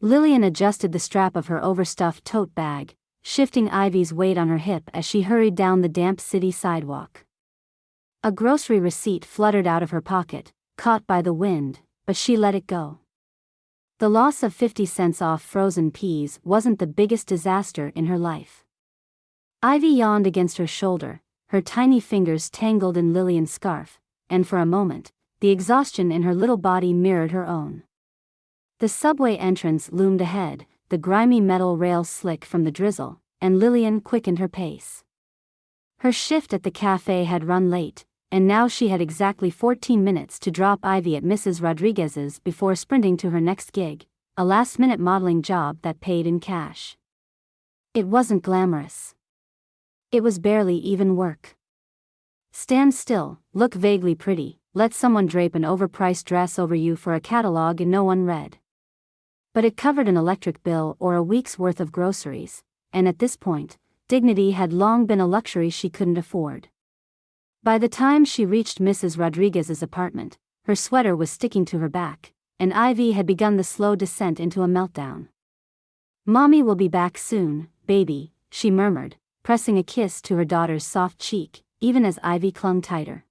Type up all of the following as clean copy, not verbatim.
Lillian adjusted the strap of her overstuffed tote bag, shifting Ivy's weight on her hip as she hurried down the damp city sidewalk. A grocery receipt fluttered out of her pocket, caught by the wind, but she let it go. The loss of 50 cents off frozen peas wasn't the biggest disaster in her life. Ivy yawned against her shoulder, her tiny fingers tangled in Lillian's scarf, and for a moment, the exhaustion in her little body mirrored her own. The subway entrance loomed ahead, the grimy metal rails slick from the drizzle, and Lillian quickened her pace. Her shift at the cafe had run late, and now she had exactly 14 minutes to drop Ivy at Mrs. Rodriguez's before sprinting to her next gig, a last-minute modeling job that paid in cash. It wasn't glamorous. It was barely even work. Stand still, look vaguely pretty, let someone drape an overpriced dress over you for a catalog and no one read. But it covered an electric bill or a week's worth of groceries, and at this point, dignity had long been a luxury she couldn't afford. By the time she reached Mrs. Rodriguez's apartment, her sweater was sticking to her back, and Ivy had begun the slow descent into a meltdown. "Mommy will be back soon, baby," she murmured, pressing a kiss to her daughter's soft cheek, even as Ivy clung tighter.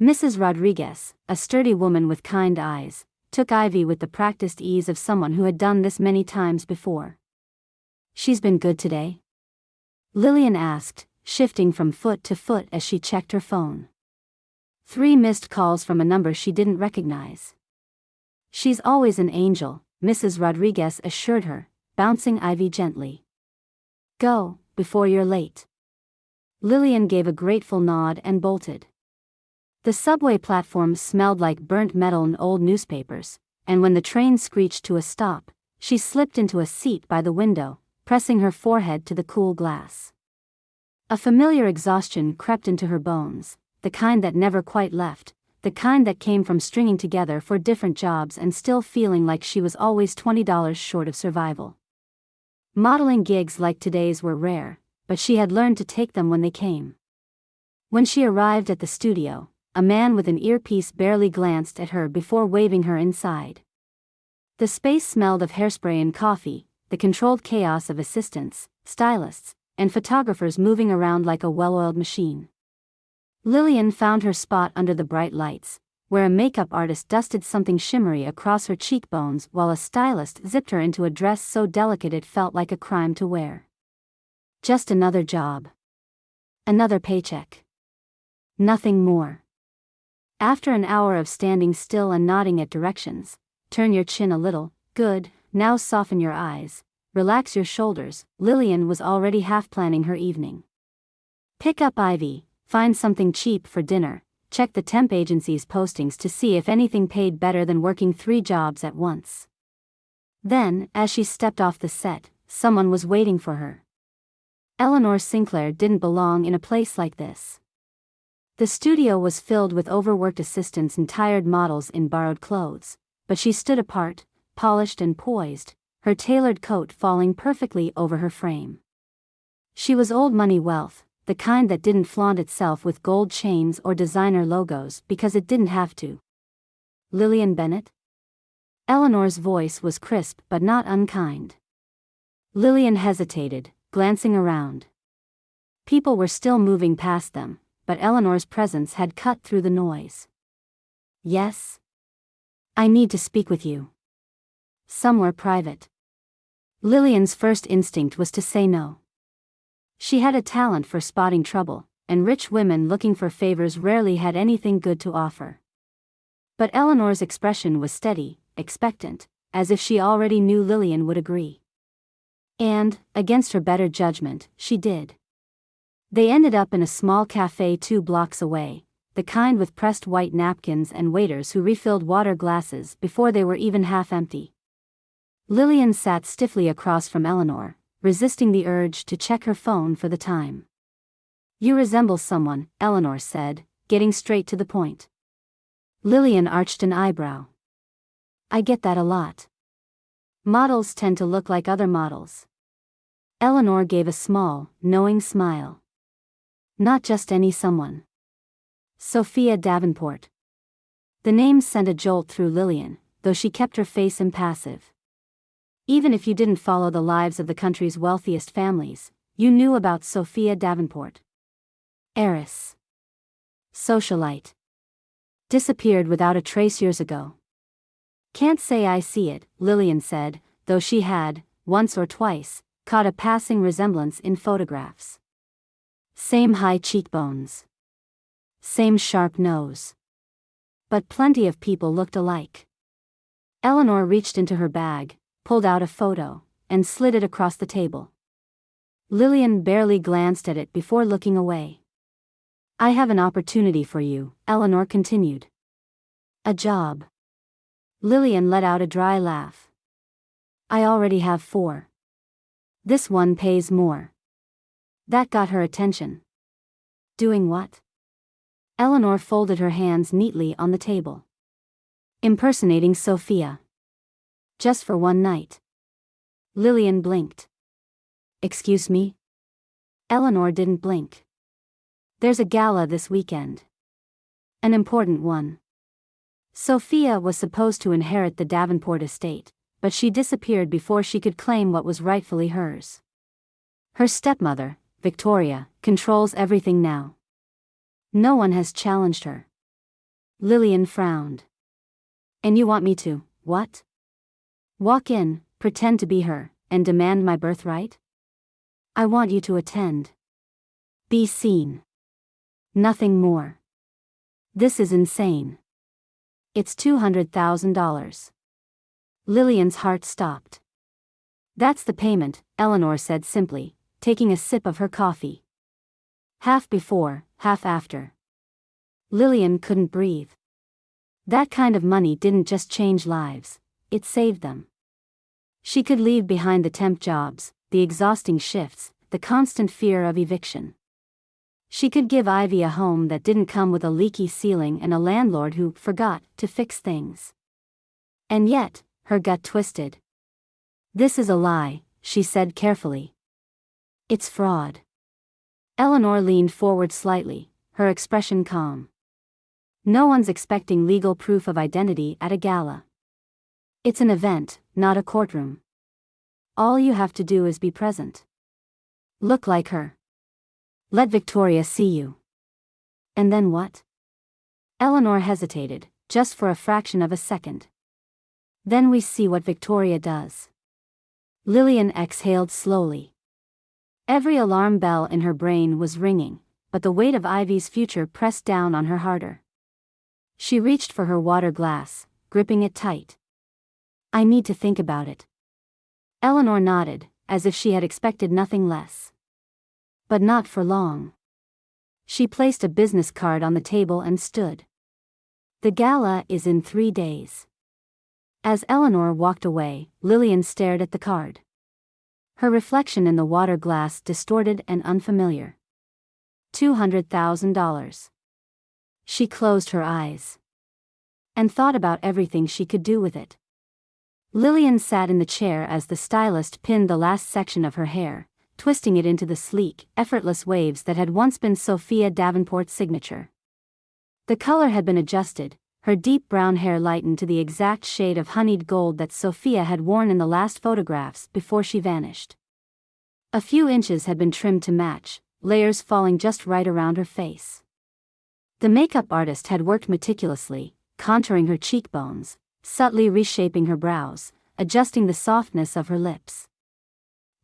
Mrs. Rodriguez, a sturdy woman with kind eyes, took Ivy with the practiced ease of someone who had done this many times before. "She's been good today?" Lillian asked, shifting from foot to foot as she checked her phone. 3 missed calls from a number she didn't recognize. "She's always an angel," Mrs. Rodriguez assured her, bouncing Ivy gently. "Go, before you're late." Lillian gave a grateful nod and bolted. The subway platform smelled like burnt metal and old newspapers, and when the train screeched to a stop, she slipped into a seat by the window, pressing her forehead to the cool glass. A familiar exhaustion crept into her bones, the kind that never quite left, the kind that came from stringing together 4 different jobs and still feeling like she was always $20 short of survival. Modeling gigs like today's were rare, but she had learned to take them when they came. When she arrived at the studio, a man with an earpiece barely glanced at her before waving her inside. The space smelled of hairspray and coffee, the controlled chaos of assistants, stylists, and photographers moving around like a well-oiled machine. Lillian found her spot under the bright lights, where a makeup artist dusted something shimmery across her cheekbones while a stylist zipped her into a dress so delicate it felt like a crime to wear. Just another job. Another paycheck. Nothing more. After an hour of standing still and nodding at directions, "Turn your chin a little, good, now soften your eyes, relax your shoulders," Lillian was already half planning her evening. Pick up Ivy, find something cheap for dinner, check the temp agency's postings to see if anything paid better than working 3 jobs at once. Then, as she stepped off the set, someone was waiting for her. Eleanor Sinclair didn't belong in a place like this. The studio was filled with overworked assistants and tired models in borrowed clothes, but she stood apart, polished and poised, her tailored coat falling perfectly over her frame. She was old money wealth, the kind that didn't flaunt itself with gold chains or designer logos because it didn't have to. "Lillian Bennett?" Eleanor's voice was crisp but not unkind. Lillian hesitated, glancing around. People were still moving past them, but Eleanor's presence had cut through the noise. "Yes? I need to speak with you. Somewhere private." Lillian's first instinct was to say no. She had a talent for spotting trouble, and rich women looking for favors rarely had anything good to offer. But Eleanor's expression was steady, expectant, as if she already knew Lillian would agree. And, against her better judgment, she did. They ended up in a small cafe 2 blocks away, the kind with pressed white napkins and waiters who refilled water glasses before they were even half empty. Lillian sat stiffly across from Eleanor, resisting the urge to check her phone for the time. "You resemble someone," Eleanor said, getting straight to the point. Lillian arched an eyebrow. "I get that a lot. Models tend to look like other models." Eleanor gave a small, knowing smile. "Not just any someone. Sophia Davenport." The name sent a jolt through Lillian, though she kept her face impassive. Even if you didn't follow the lives of the country's wealthiest families, you knew about Sophia Davenport. Heiress. Socialite. Disappeared without a trace years ago. Can't say I see it, Lillian said, though she had, once or twice, caught a passing resemblance in photographs. Same high cheekbones. Same sharp nose. But plenty of people looked alike. Eleanor reached into her bag, pulled out a photo, and slid it across the table. Lillian barely glanced at it before looking away. I have an opportunity for you, Eleanor continued. A job. Lillian let out a dry laugh. I already have 4. This one pays more. That got her attention. Doing what? Eleanor folded her hands neatly on the table. Impersonating Sophia. Just for one night. Lillian blinked. Excuse me? Eleanor didn't blink. There's a gala this weekend. An important one. Sophia was supposed to inherit the Davenport estate, but she disappeared before she could claim what was rightfully hers. Her stepmother, Victoria, controls everything now. No one has challenged her. Lillian frowned. And you want me to, what? Walk in, pretend to be her, and demand my birthright? I want you to attend. Be seen. Nothing more. This is insane. It's $200,000. Lillian's heart stopped. That's the payment, Eleanor said simply, taking a sip of her coffee. Half before, half after. Lillian couldn't breathe. That kind of money didn't just change lives, it saved them. She could leave behind the temp jobs, the exhausting shifts, the constant fear of eviction. She could give Ivy a home that didn't come with a leaky ceiling and a landlord who forgot to fix things. And yet, her gut twisted. This is a lie, she said carefully. It's fraud. Eleanor leaned forward slightly, her expression calm. No one's expecting legal proof of identity at a gala. It's an event, not a courtroom. All you have to do is be present. Look like her. Let Victoria see you. And then what? Eleanor hesitated, just for a fraction of a second. Then we see what Victoria does. Lillian exhaled slowly. Every alarm bell in her brain was ringing, but the weight of Ivy's future pressed down on her harder. She reached for her water glass, gripping it tight. I need to think about it. Eleanor nodded, as if she had expected nothing less. But not for long. She placed a business card on the table and stood. The gala is in 3 days. As Eleanor walked away, Lillian stared at the card. Her reflection in the water glass distorted and unfamiliar. $200,000. She closed her eyes. And thought about everything she could do with it. Lillian sat in the chair as the stylist pinned the last section of her hair, twisting it into the sleek, effortless waves that had once been Sophia Davenport's signature. The color had been adjusted, her deep brown hair lightened to the exact shade of honeyed gold that Sophia had worn in the last photographs before she vanished. A few inches had been trimmed to match, layers falling just right around her face. The makeup artist had worked meticulously, contouring her cheekbones, subtly reshaping her brows, adjusting the softness of her lips.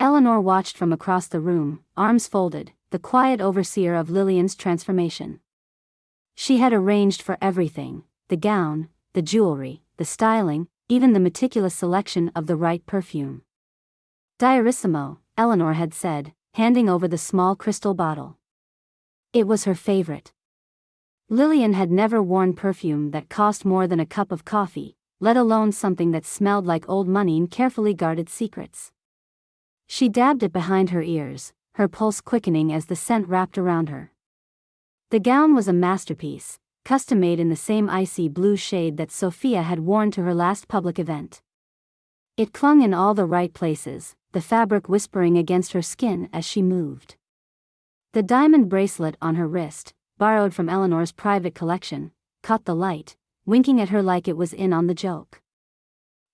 Eleanor watched from across the room, arms folded, the quiet overseer of Lillian's transformation. She had arranged for everything, the gown, the jewelry, the styling, even the meticulous selection of the right perfume. Diarissimo, Eleanor had said, handing over the small crystal bottle. It was her favorite. Lillian had never worn perfume that cost more than a cup of coffee, let alone something that smelled like old money and carefully guarded secrets. She dabbed it behind her ears, her pulse quickening as the scent wrapped around her. The gown was a masterpiece, custom-made in the same icy blue shade that Sophia had worn to her last public event. It clung in all the right places, the fabric whispering against her skin as she moved. The diamond bracelet on her wrist, borrowed from Eleanor's private collection, caught the light, winking at her like it was in on the joke.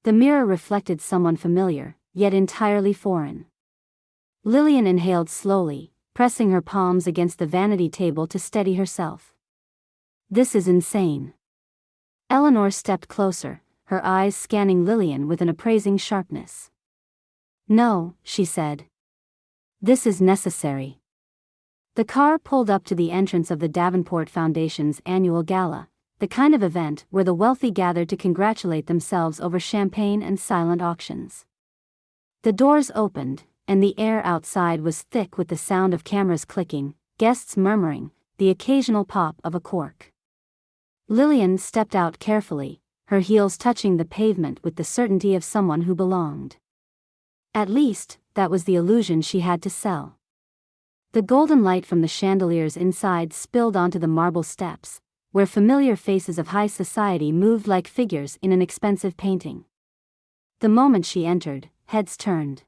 The mirror reflected someone familiar, yet entirely foreign. Lillian inhaled slowly, pressing her palms against the vanity table to steady herself. This is insane. Eleanor stepped closer, her eyes scanning Lillian with an appraising sharpness. No, she said. This is necessary. The car pulled up to the entrance of the Davenport Foundation's annual gala, the kind of event where the wealthy gathered to congratulate themselves over champagne and silent auctions. The doors opened, and the air outside was thick with the sound of cameras clicking, guests murmuring, the occasional pop of a cork. Lillian stepped out carefully, her heels touching the pavement with the certainty of someone who belonged. At least, that was the illusion she had to sell. The golden light from the chandeliers inside spilled onto the marble steps, where familiar faces of high society moved like figures in an expensive painting. The moment she entered, heads turned.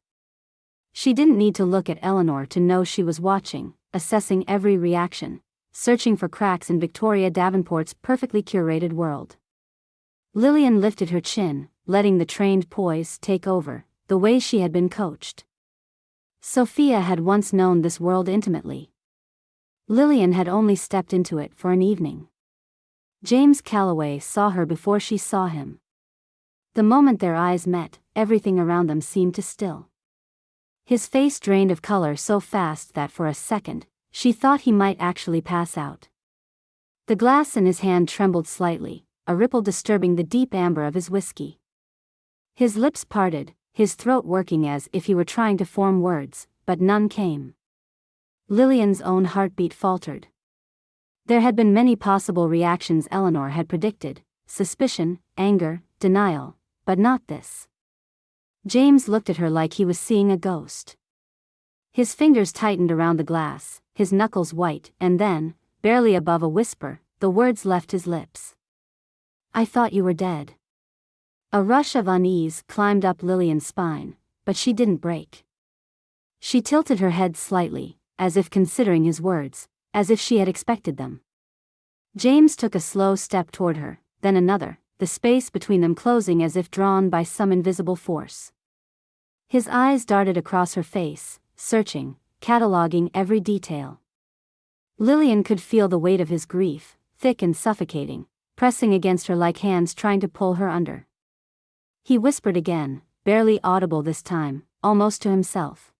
She didn't need to look at Eleanor to know she was watching, assessing every reaction, searching for cracks in Victoria Davenport's perfectly curated world. Lillian lifted her chin, letting the trained poise take over, the way she had been coached. Sophia had once known this world intimately. Lillian had only stepped into it for an evening. James Calloway saw her before she saw him. The moment their eyes met, everything around them seemed to still. His face drained of color so fast that for a second, she thought he might actually pass out. The glass in his hand trembled slightly, a ripple disturbing the deep amber of his whiskey. His lips parted, his throat working as if he were trying to form words, but none came. Lillian's own heartbeat faltered. There had been many possible reactions Eleanor had predicted: suspicion, anger, denial, but not this. James looked at her like he was seeing a ghost. His fingers tightened around the glass, his knuckles white, and then, barely above a whisper, the words left his lips. I thought you were dead. A rush of unease climbed up Lillian's spine, but she didn't break. She tilted her head slightly, as if considering his words, as if she had expected them. James took a slow step toward her, then another, the space between them closing as if drawn by some invisible force. His eyes darted across her face, searching, cataloging every detail. Lillian could feel the weight of his grief, thick and suffocating, pressing against her like hands trying to pull her under. He whispered again, barely audible this time, almost to himself.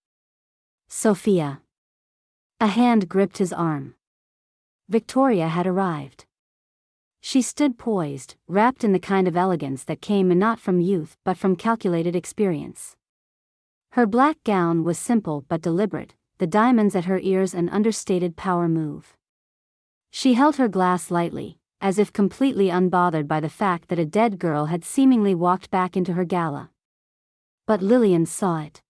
Sophia. A hand gripped his arm. Victoria had arrived. She stood poised, wrapped in the kind of elegance that came not from youth but from calculated experience. Her black gown was simple but deliberate, the diamonds at her ears an understated power move. She held her glass lightly, as if completely unbothered by the fact that a dead girl had seemingly walked back into her gala. But Lillian saw it.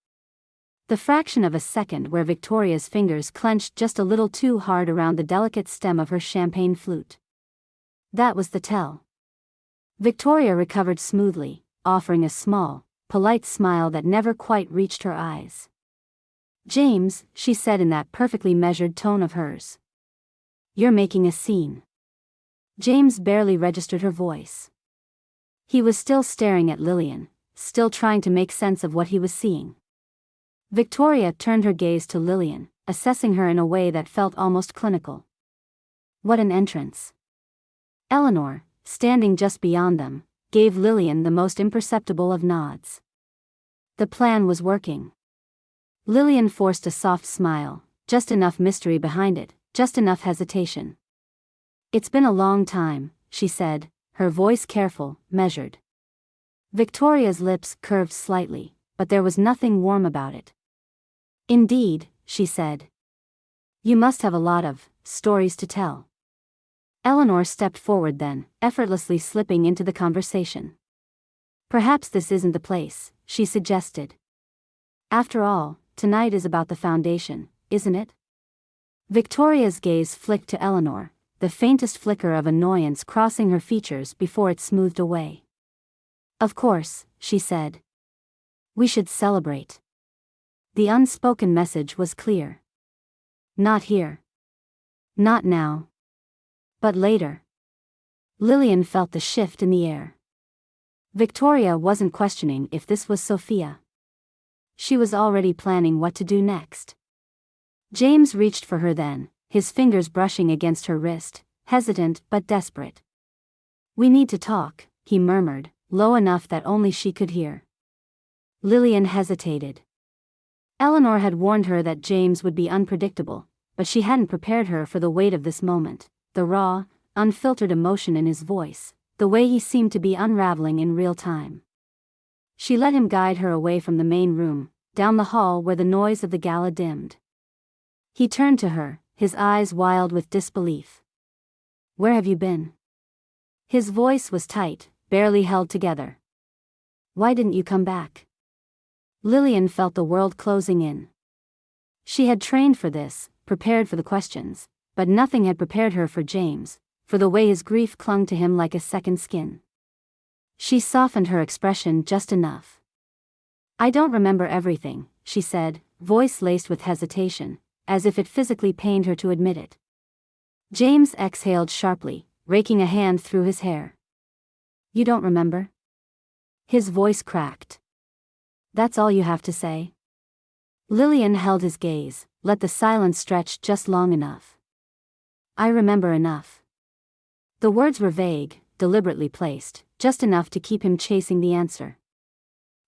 The fraction of a second where Victoria's fingers clenched just a little too hard around the delicate stem of her champagne flute. That was the tell. Victoria recovered smoothly, offering a small, polite smile that never quite reached her eyes. James, she said in that perfectly measured tone of hers. You're making a scene. James barely registered her voice. He was still staring at Lillian, still trying to make sense of what he was seeing. Victoria turned her gaze to Lillian, assessing her in a way that felt almost clinical. What an entrance. Eleanor, standing just beyond them, gave Lillian the most imperceptible of nods. The plan was working. Lillian forced a soft smile, just enough mystery behind it, just enough hesitation. It's been a long time, she said, her voice careful, measured. Victoria's lips curved slightly, but there was nothing warm about it. Indeed, she said. You must have a lot of stories to tell. Eleanor stepped forward then, effortlessly slipping into the conversation. Perhaps this isn't the place, she suggested. After all, tonight is about the foundation, isn't it? Victoria's gaze flicked to Eleanor, the faintest flicker of annoyance crossing her features before it smoothed away. Of course, she said. We should celebrate. The unspoken message was clear. Not here. Not now. But later. Lillian felt the shift in the air. Victoria wasn't questioning if this was Sophia. she was already planning what to do next. James reached for her then, his fingers brushing against her wrist, hesitant but desperate. "We need to talk," he murmured, low enough that only she could hear. Lillian hesitated. Eleanor had warned her that James would be unpredictable, but she hadn't prepared her for the weight of this moment, the raw, unfiltered emotion in his voice, the way he seemed to be unraveling in real time. She let him guide her away from the main room, down the hall where the noise of the gala dimmed. He turned to her, his eyes wild with disbelief. "Where have you been?" His voice was tight, barely held together. "Why didn't you come back?" Lillian felt the world closing in. She had trained for this, prepared for the questions, but nothing had prepared her for James, for the way his grief clung to him like a second skin. She softened her expression just enough. "I don't remember everything," she said, voice laced with hesitation, as if it physically pained her to admit it. James exhaled sharply, raking a hand through his hair. "You don't remember?" His voice cracked. "That's all you have to say?" Lillian held his gaze, let the silence stretch just long enough. "I remember enough." The words were vague, deliberately placed, just enough to keep him chasing the answer.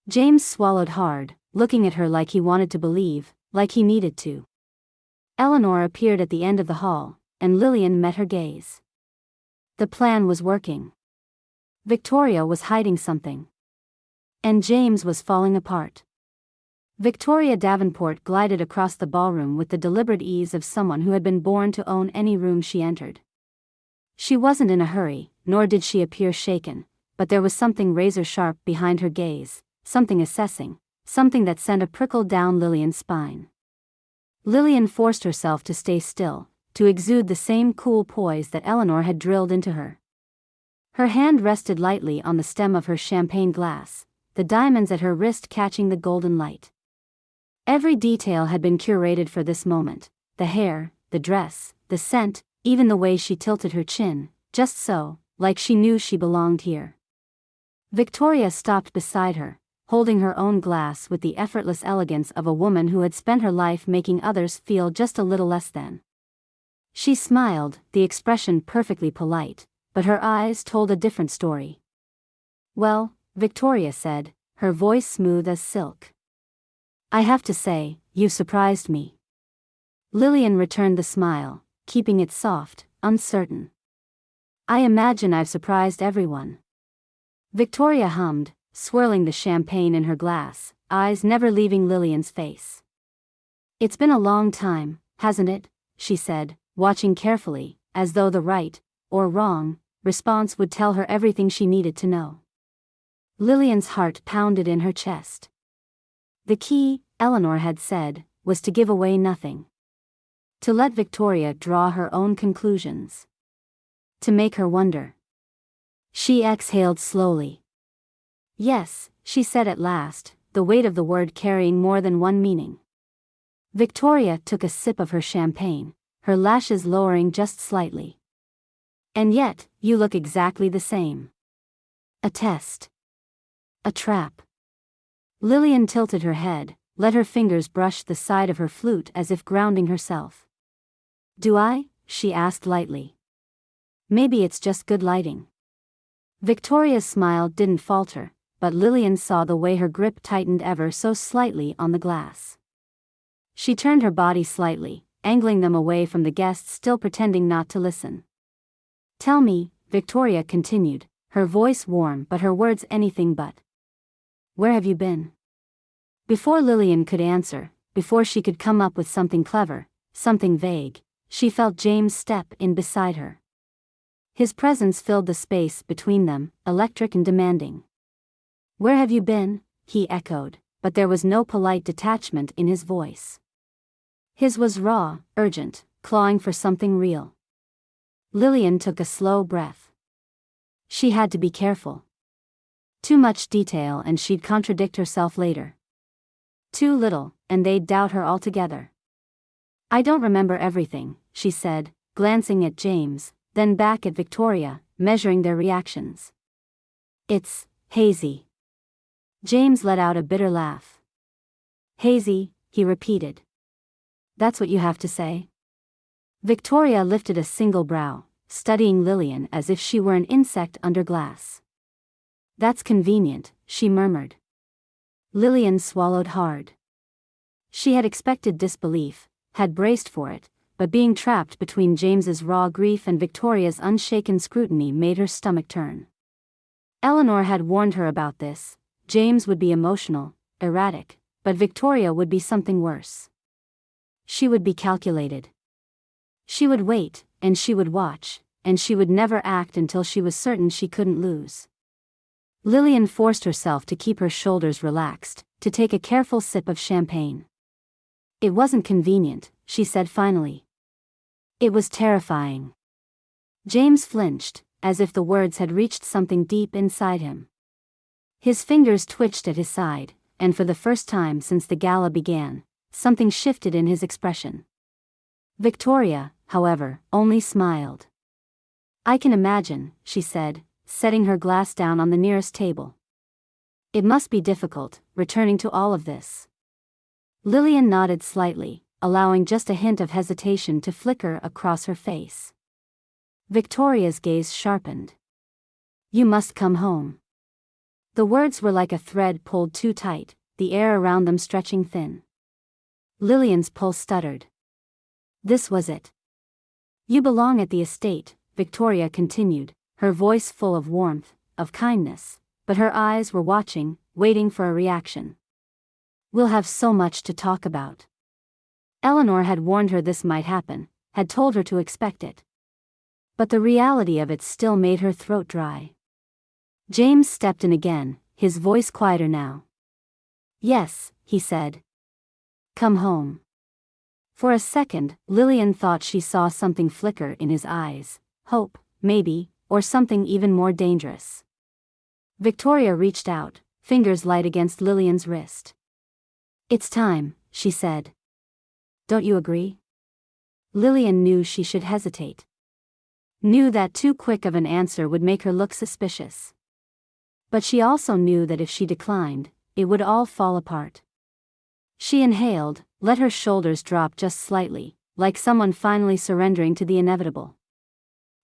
James swallowed hard, looking at her like he wanted to believe, like he needed to. Eleanor appeared at the end of the hall, and Lillian met her gaze. The plan was working. Victoria was hiding something. And James was falling apart. Victoria Davenport glided across the ballroom with the deliberate ease of someone who had been born to own any room she entered. She wasn't in a hurry, nor did she appear shaken, but there was something razor-sharp behind her gaze, something assessing, something that sent a prickle down Lillian's spine. Lillian forced herself to stay still, to exude the same cool poise that Eleanor had drilled into her. Her hand rested lightly on the stem of her champagne glass, the diamonds at her wrist catching the golden light. Every detail had been curated for this moment, the hair, the dress, the scent, even the way she tilted her chin, just so, like she knew she belonged here. Victoria stopped beside her, holding her own glass with the effortless elegance of a woman who had spent her life making others feel just a little less than. She smiled, the expression perfectly polite, but her eyes told a different story. "Well," Victoria said, her voice smooth as silk. "I have to say, you surprised me." Lillian returned the smile, keeping it soft, uncertain. "I imagine I've surprised everyone." Victoria hummed, swirling the champagne in her glass, eyes never leaving Lillian's face. "It's been a long time, hasn't it?" she said, watching carefully, as though the right, or wrong, response would tell her everything she needed to know. Lillian's heart pounded in her chest. The key, Eleanor had said, was to give away nothing. To let Victoria draw her own conclusions. To make her wonder. She exhaled slowly. "Yes," she said at last, the weight of the word carrying more than one meaning. Victoria took a sip of her champagne, her lashes lowering just slightly. "And yet, you look exactly the same." A test. A trap. Lillian tilted her head, let her fingers brush the side of her flute as if grounding herself. "Do I?" she asked lightly. "Maybe it's just good lighting." Victoria's smile didn't falter, but Lillian saw the way her grip tightened ever so slightly on the glass. She turned her body slightly, angling them away from the guests still pretending not to listen. "Tell me," Victoria continued, her voice warm but her words anything but. "Where have you been?" Before Lillian could answer, before she could come up with something clever, something vague, she felt James step in beside her. His presence filled the space between them, electric and demanding. "Where have you been?" he echoed, but there was no polite detachment in his voice. His was raw, urgent, clawing for something real. Lillian took a slow breath. She had to be careful. Too much detail and she'd contradict herself later. Too little, and they'd doubt her altogether. "I don't remember everything," she said, glancing at James, then back at Victoria, measuring their reactions. "It's hazy." James let out a bitter laugh. Hazy, he repeated. That's what you have to say? Victoria lifted a single brow, studying Lillian as if she were an insect under glass. That's convenient, she murmured. Lillian swallowed hard. She had expected disbelief, had braced for it, but being trapped between James's raw grief and Victoria's unshaken scrutiny made her stomach turn. Eleanor had warned her about this. James would be emotional, erratic, but Victoria would be something worse. She would be calculated. She would wait, and she would watch, and she would never act until she was certain she couldn't lose. Lillian forced herself to keep her shoulders relaxed, to take a careful sip of champagne. It wasn't convenient, she said finally. It was terrifying. James flinched, as if the words had reached something deep inside him. His fingers twitched at his side, and for the first time since the gala began, something shifted in his expression. Victoria, however, only smiled. I can imagine, she said, setting her glass down on the nearest table. It must be difficult, returning to all of this. Lillian nodded slightly, allowing just a hint of hesitation to flicker across her face. Victoria's gaze sharpened. You must come home. The words were like a thread pulled too tight, the air around them stretching thin. Lillian's pulse stuttered. This was it. You belong at the estate, Victoria continued, her voice full of warmth, of kindness, but her eyes were watching, waiting for a reaction. We'll have so much to talk about. Eleanor had warned her this might happen, had told her to expect it. But the reality of it still made her throat dry. James stepped in again, his voice quieter now. Yes, he said. Come home. For a second, Lillian thought she saw something flicker in his eyes, hope, maybe, or something even more dangerous. Victoria reached out, fingers light against Lillian's wrist. It's time, she said. Don't you agree? Lillian knew she should hesitate. Knew that too quick of an answer would make her look suspicious. But she also knew that if she declined, it would all fall apart. She inhaled, let her shoulders drop just slightly, like someone finally surrendering to the inevitable.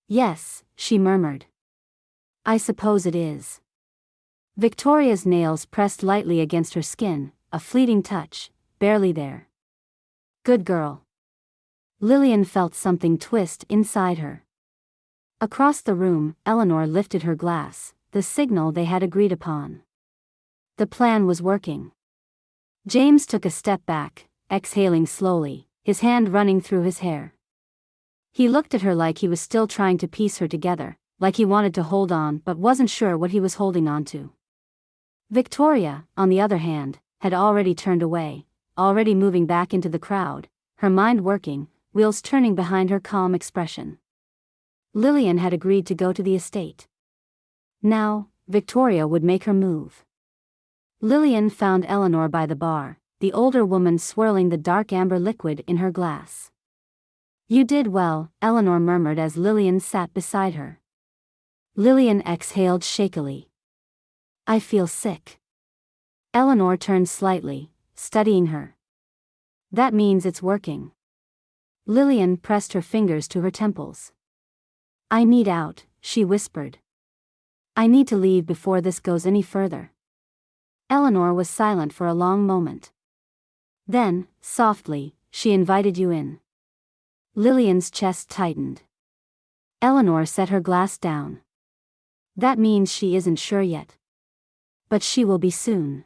Yes, she murmured. I suppose it is. Victoria's nails pressed lightly against her skin, a fleeting touch, barely there. Good girl. Lillian felt something twist inside her. Across the room, Eleanor lifted her glass, the signal they had agreed upon. The plan was working. James took a step back, exhaling slowly, his hand running through his hair. He looked at her like he was still trying to piece her together, like he wanted to hold on but wasn't sure what he was holding on to. Victoria, on the other hand, had already turned away, already moving back into the crowd, her mind working, wheels turning behind her calm expression. Lillian had agreed to go to the estate. Now, Victoria would make her move. Lillian found Eleanor by the bar, the older woman swirling the dark amber liquid in her glass. You did well, Eleanor murmured as Lillian sat beside her. Lillian exhaled shakily. I feel sick. Eleanor turned slightly, studying her. That means it's working. Lillian pressed her fingers to her temples. I need out, she whispered. I need to leave before this goes any further. Eleanor was silent for a long moment. Then, softly, she invited you in. Lillian's chest tightened. Eleanor set her glass down. That means she isn't sure yet. But she will be soon.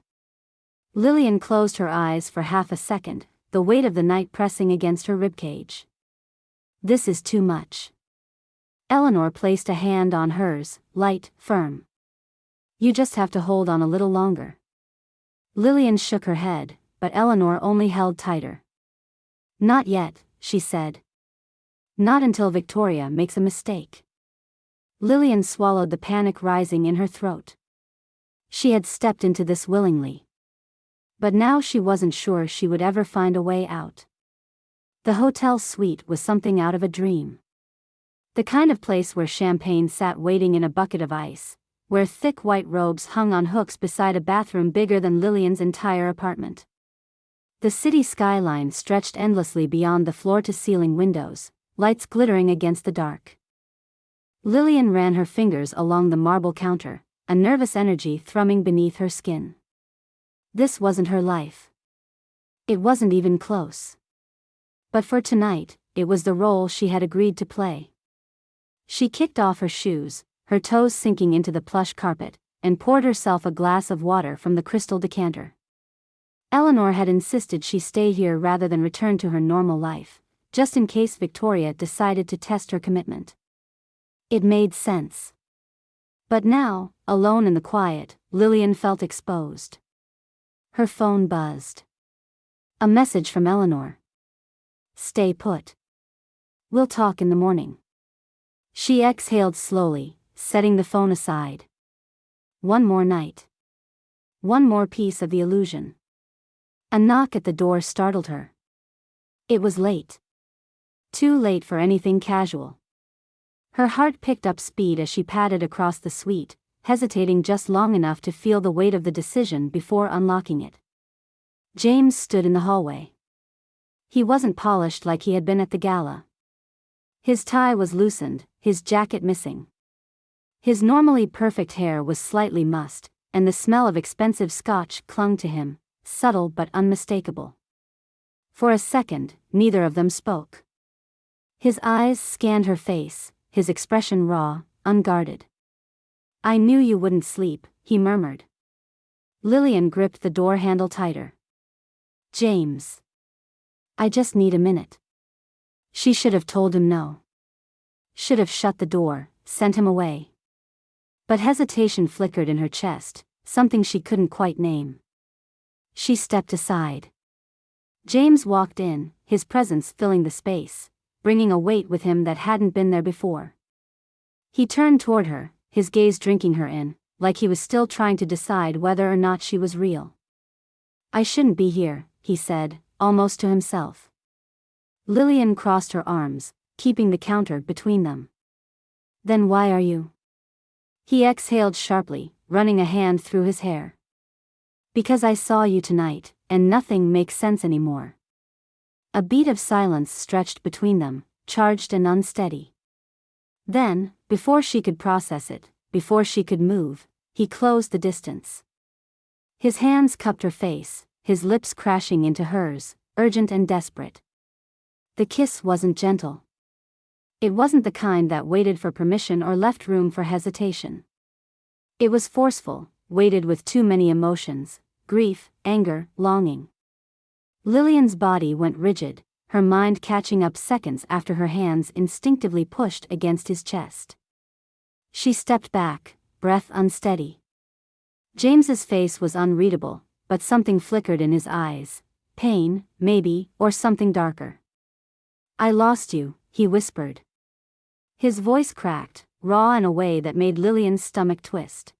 Lillian closed her eyes for half a second, the weight of the night pressing against her ribcage. This is too much. Eleanor placed a hand on hers, light, firm. You just have to hold on a little longer. Lillian shook her head, but Eleanor only held tighter. Not yet, she said. Not until Victoria makes a mistake. Lillian swallowed the panic rising in her throat. She had stepped into this willingly. But now she wasn't sure she would ever find a way out. The hotel suite was something out of a dream. The kind of place where champagne sat waiting in a bucket of ice, where thick white robes hung on hooks beside a bathroom bigger than Lillian's entire apartment. The city skyline stretched endlessly beyond the floor-to-ceiling windows, lights glittering against the dark. Lillian ran her fingers along the marble counter, a nervous energy thrumming beneath her skin. This wasn't her life. It wasn't even close. But for tonight, it was the role she had agreed to play. She kicked off her shoes, her toes sinking into the plush carpet, and poured herself a glass of water from the crystal decanter. Eleanor had insisted she stay here rather than return to her normal life, just in case Victoria decided to test her commitment. It made sense. But now, alone in the quiet, Lillian felt exposed. Her phone buzzed. A message from Eleanor. "Stay put. We'll talk in the morning." She exhaled slowly, setting the phone aside. One more night. One more piece of the illusion. A knock at the door startled her. It was late. Too late for anything casual. Her heart picked up speed as she padded across the suite, hesitating just long enough to feel the weight of the decision before unlocking it. James stood in the hallway. He wasn't polished like he had been at the gala. His tie was loosened, his jacket missing. His normally perfect hair was slightly mussed, and the smell of expensive scotch clung to him, subtle but unmistakable. For a second, neither of them spoke. His eyes scanned her face, his expression raw, unguarded. "I knew you wouldn't sleep," he murmured. Lillian gripped the door handle tighter. "James. I just need a minute." She should have told him no. Should have shut the door, sent him away. But hesitation flickered in her chest, something she couldn't quite name. She stepped aside. James walked in, his presence filling the space, bringing a weight with him that hadn't been there before. He turned toward her, his gaze drinking her in, like he was still trying to decide whether or not she was real. "I shouldn't be here," he said, almost to himself. Lillian crossed her arms, keeping the counter between them. "Then why are you?" He exhaled sharply, running a hand through his hair. "Because I saw you tonight, and nothing makes sense anymore." A beat of silence stretched between them, charged and unsteady. Then, before she could process it, before she could move, he closed the distance. His hands cupped her face, his lips crashing into hers, urgent and desperate. The kiss wasn't gentle. It wasn't the kind that waited for permission or left room for hesitation. It was forceful, weighted with too many emotions, grief, anger, longing. Lillian's body went rigid, her mind catching up seconds after her hands instinctively pushed against his chest. She stepped back, breath unsteady. James's face was unreadable, but something flickered in his eyes. Pain, maybe, or something darker. "I lost you," he whispered. His voice cracked, raw in a way that made Lillian's stomach twist.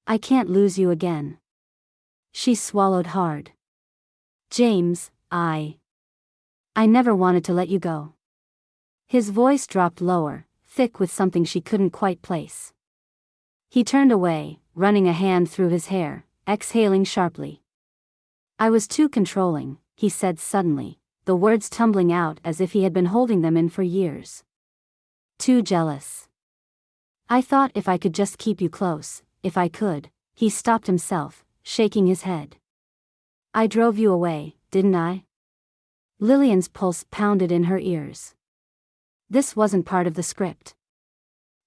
"I can't lose you again." She swallowed hard. "James, I never wanted to let you go." His voice dropped lower, thick with something she couldn't quite place. He turned away, running a hand through his hair, exhaling sharply. "I was too controlling," he said suddenly, the words tumbling out as if he had been holding them in for years. "Too jealous. I thought if I could just keep you close, if I could." He stopped himself, shaking his head. "I drove you away, didn't I?" Lillian's pulse pounded in her ears. This wasn't part of the script.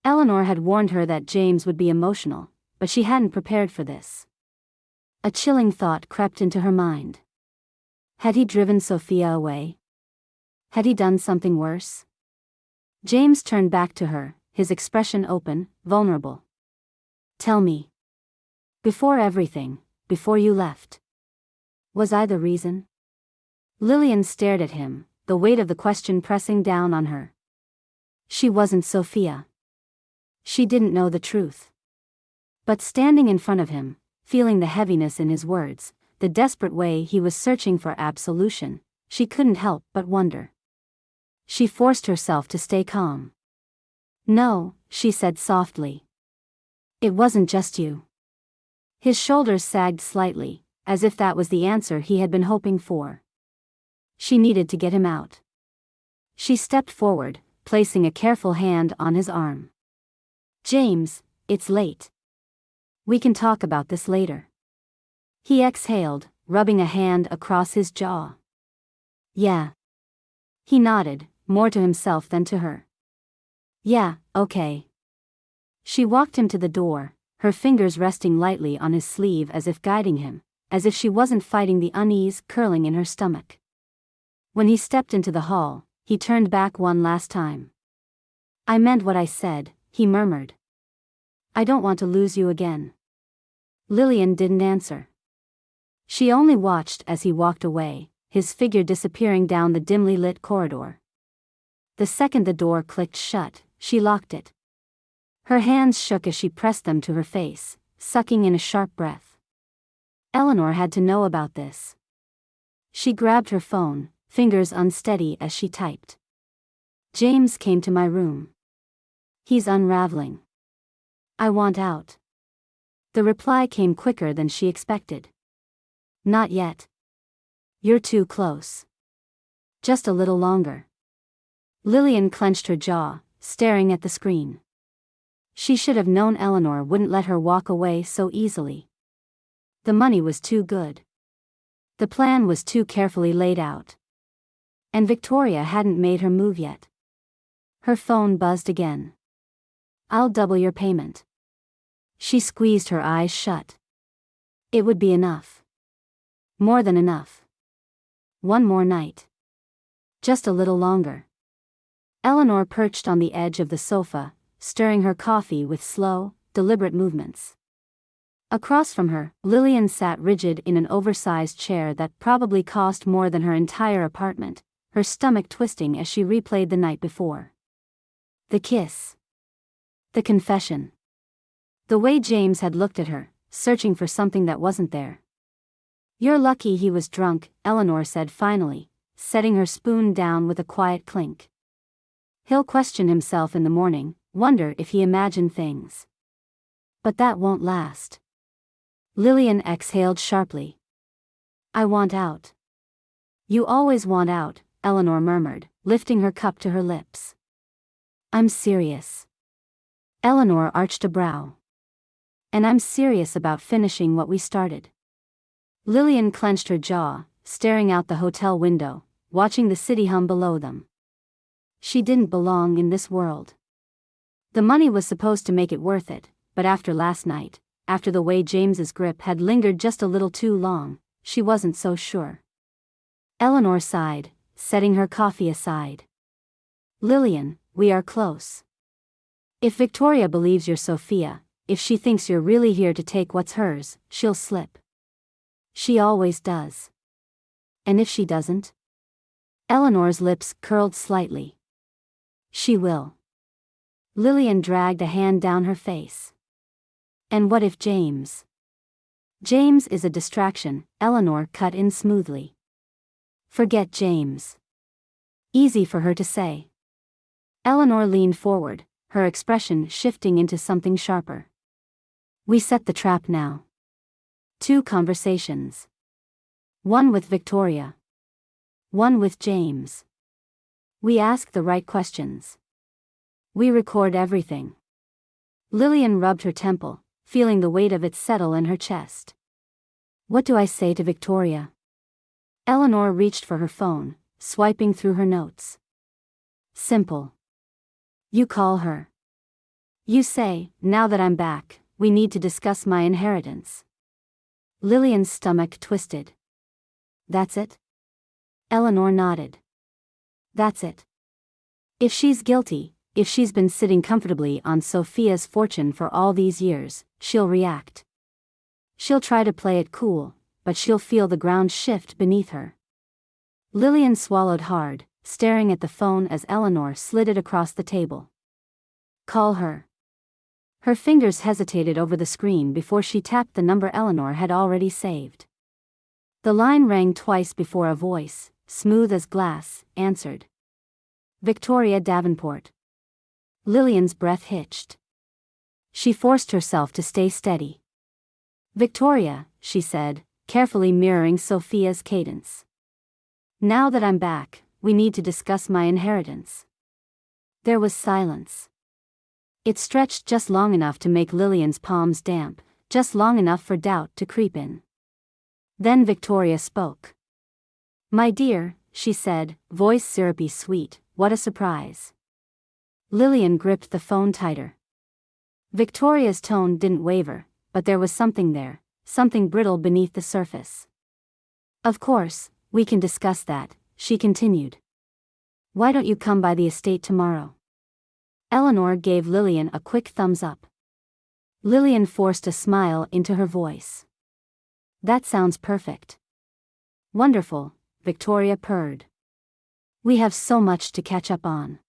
Eleanor had warned her that James would be emotional, but she hadn't prepared for this. A chilling thought crept into her mind. Had he driven Sophia away? Had he done something worse? James turned back to her, his expression open, vulnerable. "Tell me. Before everything, before you left. Was I the reason?" Lillian stared at him, the weight of the question pressing down on her. She wasn't Sophia. She didn't know the truth. But standing in front of him, feeling the heaviness in his words, the desperate way he was searching for absolution, she couldn't help but wonder. She forced herself to stay calm. "No," she said softly. "It wasn't just you." His shoulders sagged slightly, as if that was the answer he had been hoping for. She needed to get him out. She stepped forward, placing a careful hand on his arm. "James, it's late. We can talk about this later." He exhaled, rubbing a hand across his jaw. "Yeah." He nodded, more to himself than to her. "Yeah, okay." She walked him to the door, her fingers resting lightly on his sleeve as if guiding him, as if she wasn't fighting the unease curling in her stomach. When he stepped into the hall, he turned back one last time. "I meant what I said," he murmured. "I don't want to lose you again." Lillian didn't answer. She only watched as he walked away, his figure disappearing down the dimly lit corridor. The second the door clicked shut, she locked it. Her hands shook as she pressed them to her face, sucking in a sharp breath. Eleanor had to know about this. She grabbed her phone, fingers unsteady as she typed. "James came to my room. He's unraveling. I want out." The reply came quicker than she expected. "Not yet. You're too close. Just a little longer." Lillian clenched her jaw, staring at the screen. She should have known Eleanor wouldn't let her walk away so easily. The money was too good. The plan was too carefully laid out. And Victoria hadn't made her move yet. Her phone buzzed again. "I'll double your payment." She squeezed her eyes shut. It would be enough. More than enough. One more night. Just a little longer. Eleanor perched on the edge of the sofa, stirring her coffee with slow, deliberate movements. Across from her, Lillian sat rigid in an oversized chair that probably cost more than her entire apartment, her stomach twisting as she replayed the night before. The kiss. The confession. The way James had looked at her, searching for something that wasn't there. "You're lucky he was drunk," Eleanor said finally, setting her spoon down with a quiet clink. "He'll question himself in the morning, wonder if he imagined things. But that won't last." Lillian exhaled sharply. "I want out." "You always want out," Eleanor murmured, lifting her cup to her lips. "I'm serious." Eleanor arched a brow. "And I'm serious about finishing what we started." Lillian clenched her jaw, staring out the hotel window, watching the city hum below them. She didn't belong in this world. The money was supposed to make it worth it, but after last night, after the way James's grip had lingered just a little too long, she wasn't so sure. Eleanor sighed, setting her coffee aside. "Lillian, we are close. If Victoria believes you're Sophia, if she thinks you're really here to take what's hers, she'll slip. She always does. And if she doesn't?" Eleanor's lips curled slightly. "She will." Lillian dragged a hand down her face. "And what if James?" "James is a distraction," Eleanor cut in smoothly. "Forget James." Easy for her to say. Eleanor leaned forward, her expression shifting into something sharper. "We set the trap now. 2 conversations. One with Victoria. One with James. We ask the right questions. We record everything." Lillian rubbed her temple, feeling the weight of it settle in her chest. "What do I say to Victoria?" Eleanor reached for her phone, swiping through her notes. "Simple. You call her. You say, 'Now that I'm back, we need to discuss my inheritance.'" Lillian's stomach twisted. "That's it?" Eleanor nodded. "That's it. If she's guilty, if she's been sitting comfortably on Sophia's fortune for all these years, she'll react. She'll try to play it cool, but she'll feel the ground shift beneath her." Lillian swallowed hard, staring at the phone as Eleanor slid it across the table. "Call her." Her fingers hesitated over the screen before she tapped the number Eleanor had already saved. The line rang twice before a voice, smooth as glass, answered. "Victoria Davenport." Lillian's breath hitched. She forced herself to stay steady. "Victoria," she said, carefully mirroring Sophia's cadence. Now that I'm back, we need to discuss my inheritance. There was silence. It stretched just long enough to make Lillian's palms damp, just long enough for doubt to creep in. Then Victoria spoke. "My dear," she said, voice syrupy sweet, "what a surprise." Lillian gripped the phone tighter. Victoria's tone didn't waver, but there was something there, something brittle beneath the surface. "Of course, we can discuss that," she continued. "Why don't you come by the estate tomorrow?" Eleanor gave Lillian a quick thumbs up. Lillian forced a smile into her voice. "That sounds perfect." "Wonderful," Victoria purred. "We have so much to catch up on."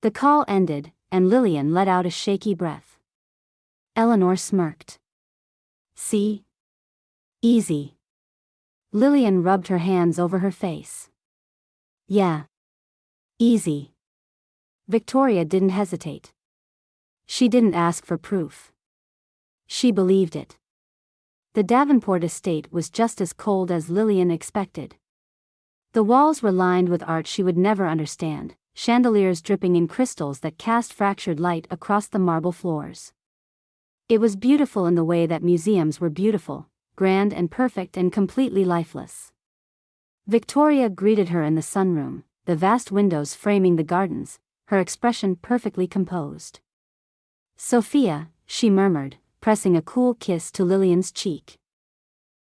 The call ended, and Lillian let out a shaky breath. Eleanor smirked. "See? Easy." Lillian rubbed her hands over her face. "Yeah. Easy." Victoria didn't hesitate. She didn't ask for proof. She believed it. The Davenport estate was just as cold as Lillian expected. The walls were lined with art she would never understand, chandeliers dripping in crystals that cast fractured light across the marble floors. It was beautiful in the way that museums were beautiful, grand and perfect and completely lifeless. Victoria greeted her in the sunroom, the vast windows framing the gardens, her expression perfectly composed. "Sophia," she murmured, pressing a cool kiss to Lillian's cheek.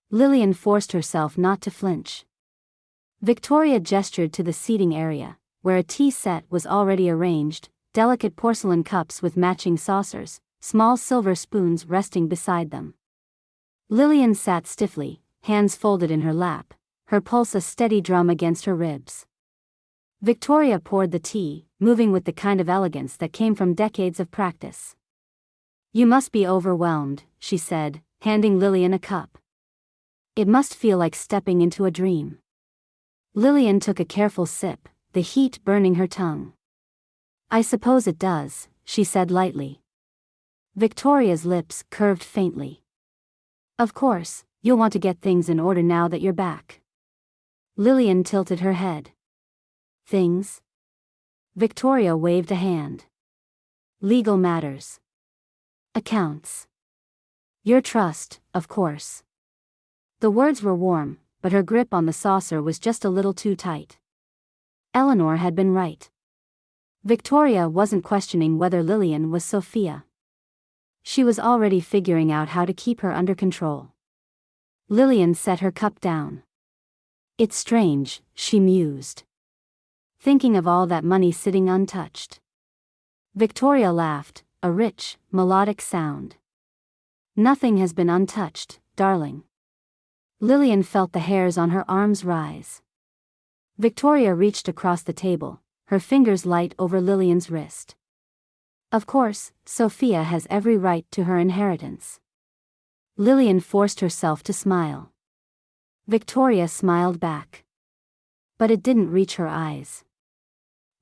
Lillian forced herself not to flinch. Victoria gestured to the seating area, where a tea set was already arranged, delicate porcelain cups with matching saucers, small silver spoons resting beside them. Lillian sat stiffly, hands folded in her lap, her pulse a steady drum against her ribs. Victoria poured the tea, moving with the kind of elegance that came from decades of practice. "You must be overwhelmed," she said, handing Lillian a cup. "It must feel like stepping into a dream." Lillian took a careful sip, the heat burning her tongue. "I suppose it does," she said lightly. Victoria's lips curved faintly. "Of course, you'll want to get things in order now that you're back." Lillian tilted her head. "Things?" Victoria waved a hand. "Legal matters. Accounts. Your trust, of course." The words were warm, but her grip on the saucer was just a little too tight. Eleanor had been right. Victoria wasn't questioning whether Lillian was Sophia. She was already figuring out how to keep her under control. Lillian set her cup down. "It's strange," she mused. "Thinking of all that money sitting untouched." Victoria laughed, a rich, melodic sound. "Nothing has been untouched, darling." Lillian felt the hairs on her arms rise. Victoria reached across the table, her fingers light over Lillian's wrist. "Of course, Sophia has every right to her inheritance." Lillian forced herself to smile. Victoria smiled back. But it didn't reach her eyes.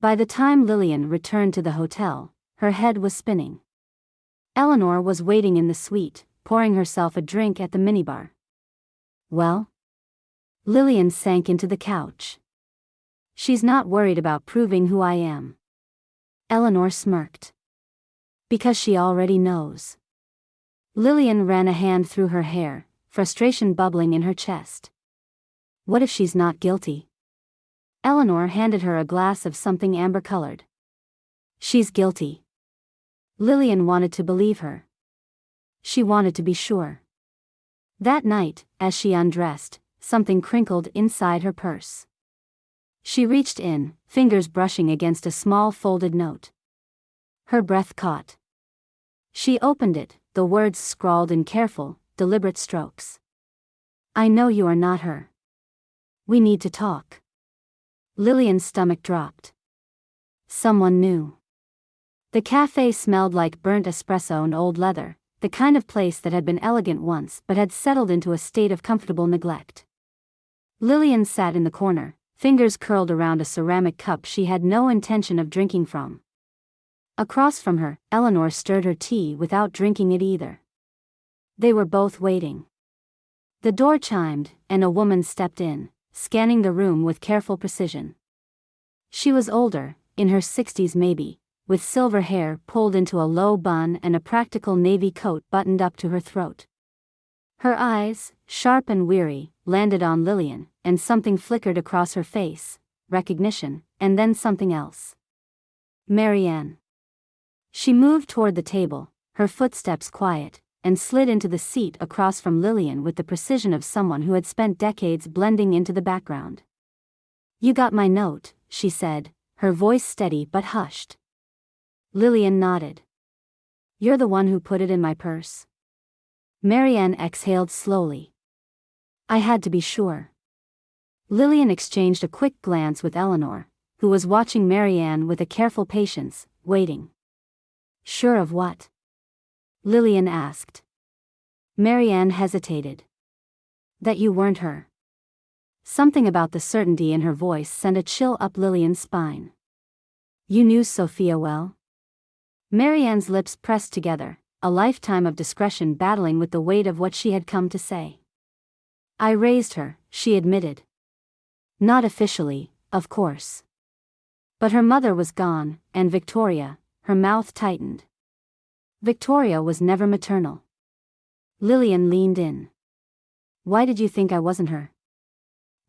By the time Lillian returned to the hotel, her head was spinning. Eleanor was waiting in the suite, pouring herself a drink at the minibar. "Well?" Lillian sank into the couch. "She's not worried about proving who I am." Eleanor smirked. "Because she already knows." Lillian ran a hand through her hair, frustration bubbling in her chest. "What if she's not guilty?" Eleanor handed her a glass of something amber-colored. "She's guilty." Lillian wanted to believe her. She wanted to be sure. That night, as she undressed, something crinkled inside her purse. She reached in, fingers brushing against a small folded note. Her breath caught. She opened it, the words scrawled in careful, deliberate strokes. "I know you are not her. We need to talk." Lillian's stomach dropped. Someone new. The cafe smelled like burnt espresso and old leather, the kind of place that had been elegant once but had settled into a state of comfortable neglect. Lillian sat in the corner, fingers curled around a ceramic cup she had no intention of drinking from. Across from her, Eleanor stirred her tea without drinking it either. They were both waiting. The door chimed, and a woman stepped in, scanning the room with careful precision. She was older, in her 60s maybe, with silver hair pulled into a low bun and a practical navy coat buttoned up to her throat. Her eyes, sharp and weary, landed on Lillian, and something flickered across her face, recognition, and then something else. Marianne. She moved toward the table, her footsteps quiet, and slid into the seat across from Lillian with the precision of someone who had spent decades blending into the background. "You got my note," she said, her voice steady but hushed. Lillian nodded. "You're the one who put it in my purse?" Marianne exhaled slowly. "I had to be sure." Lillian exchanged a quick glance with Eleanor, who was watching Marianne with a careful patience, waiting. "Sure of what?" Lillian asked. Marianne hesitated. "That you weren't her." Something about the certainty in her voice sent a chill up Lillian's spine. "You knew Sophia well?" Marianne's lips pressed together, a lifetime of discretion battling with the weight of what she had come to say. "I raised her," she admitted. "Not officially, of course." But her mother was gone, and Victoria, her mouth tightened. Victoria was never maternal. Lillian leaned in. "Why did you think I wasn't her?"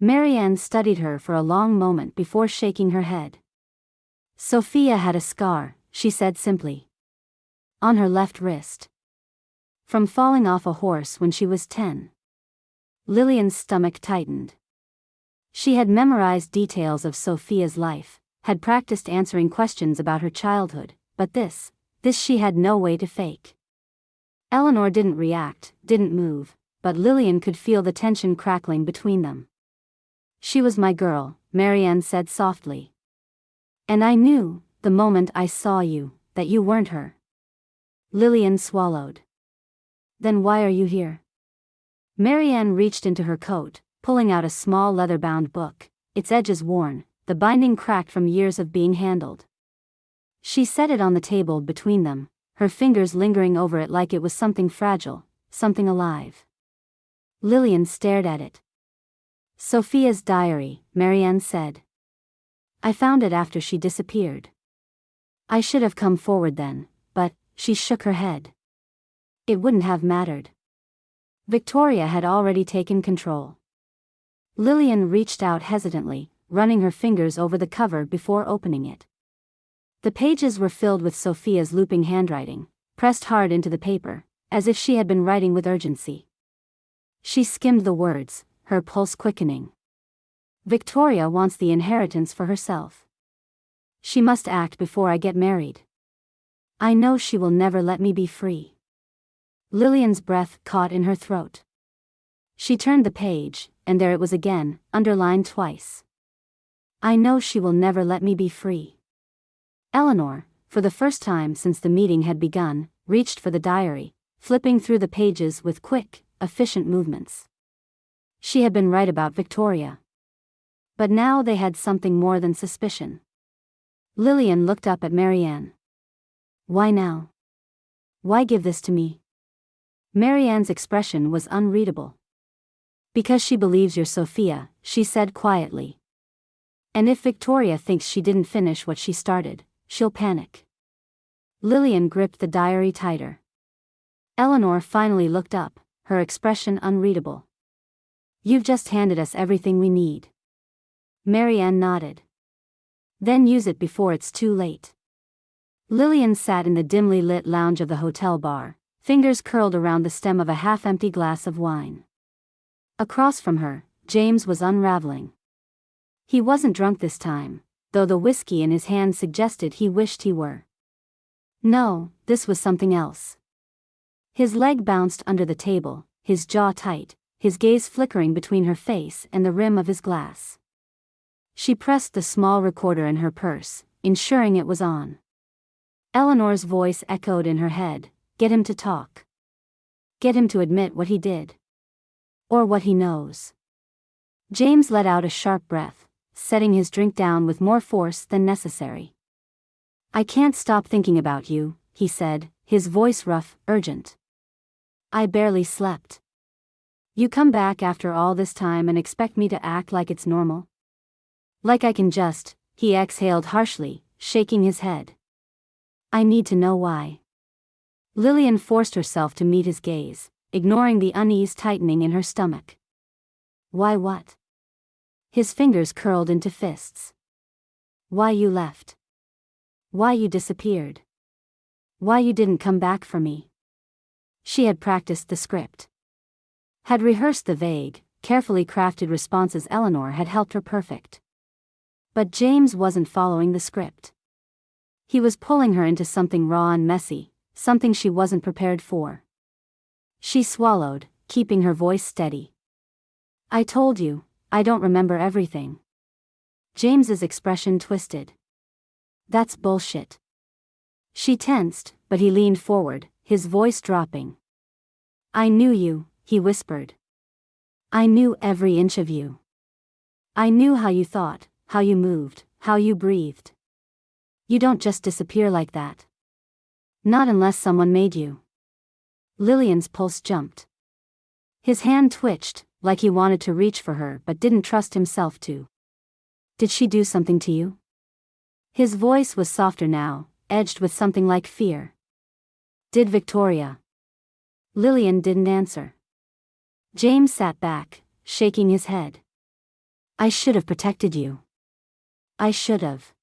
Marianne studied her for a long moment before shaking her head. "Sophia had a scar," she said simply. "On her left wrist. From falling off a horse when she was 10. Lillian's stomach tightened. She had memorized details of Sophia's life, had practiced answering questions about her childhood, but this she had no way to fake. Eleanor didn't react, didn't move, but Lillian could feel the tension crackling between them. "She was my girl," Marianne said softly. "And I knew, the moment I saw you, that you weren't her." Lillian swallowed. "Then why are you here?" Marianne reached into her coat, pulling out a small leather-bound book, its edges worn, the binding cracked from years of being handled. She set it on the table between them, her fingers lingering over it like it was something fragile, something alive. Lillian stared at it. "Sophia's diary," Marianne said. "I found it after she disappeared. I should have come forward then, but," she shook her head. "It wouldn't have mattered. Victoria had already taken control." Lillian reached out hesitantly, running her fingers over the cover before opening it. The pages were filled with Sophia's looping handwriting, pressed hard into the paper, as if she had been writing with urgency. She skimmed the words, her pulse quickening. "Victoria wants the inheritance for herself. She must act before I get married. I know she will never let me be free." Lillian's breath caught in her throat. She turned the page, and there it was again, underlined twice. "I know she will never let me be free." Eleanor, for the first time since the meeting had begun, reached for the diary, flipping through the pages with quick, efficient movements. She had been right about Victoria. But now they had something more than suspicion. Lillian looked up at Marianne. "Why now? Why give this to me?" Marianne's expression was unreadable. "Because she believes you're Sophia," she said quietly. "And if Victoria thinks she didn't finish what she started, she'll panic." Lillian gripped the diary tighter. Eleanor finally looked up, her expression unreadable. "You've just handed us everything we need." Marianne nodded. "Then use it before it's too late." Lillian sat in the dimly lit lounge of the hotel bar, fingers curled around the stem of a half-empty glass of wine. Across from her, James was unraveling. He wasn't drunk this time, though the whiskey in his hand suggested he wished he were. No, this was something else. His leg bounced under the table, his jaw tight, his gaze flickering between her face and the rim of his glass. She pressed the small recorder in her purse, ensuring it was on. Eleanor's voice echoed in her head, "Get him to talk. Get him to admit what he did. Or what he knows." James let out a sharp breath, setting his drink down with more force than necessary. "I can't stop thinking about you," he said, his voice rough, urgent. "I barely slept. You come back after all this time and expect me to act like it's normal? Like I can just, he exhaled harshly, shaking his head. I need to know why. Lillian forced herself to meet his gaze, ignoring the unease tightening in her stomach. Why what? His fingers curled into fists. Why you left? Why you disappeared? Why you didn't come back for me? She had practiced the script. Had rehearsed the vague, carefully crafted responses Eleanor had helped her perfect. But James wasn't following the script. He was pulling her into something raw and messy, something she wasn't prepared for. She swallowed, keeping her voice steady. I told you, I don't remember everything. James's expression twisted. That's bullshit. She tensed, but he leaned forward, his voice dropping. I knew you, he whispered. I knew every inch of you. I knew how you thought, how you moved, how you breathed. You don't just disappear like that. Not unless someone made you. Lillian's pulse jumped. His hand twitched, like he wanted to reach for her but didn't trust himself to. Did she do something to you? His voice was softer now, edged with something like fear. Did Victoria? Lillian didn't answer. James sat back, shaking his head. I should have protected you. I should have.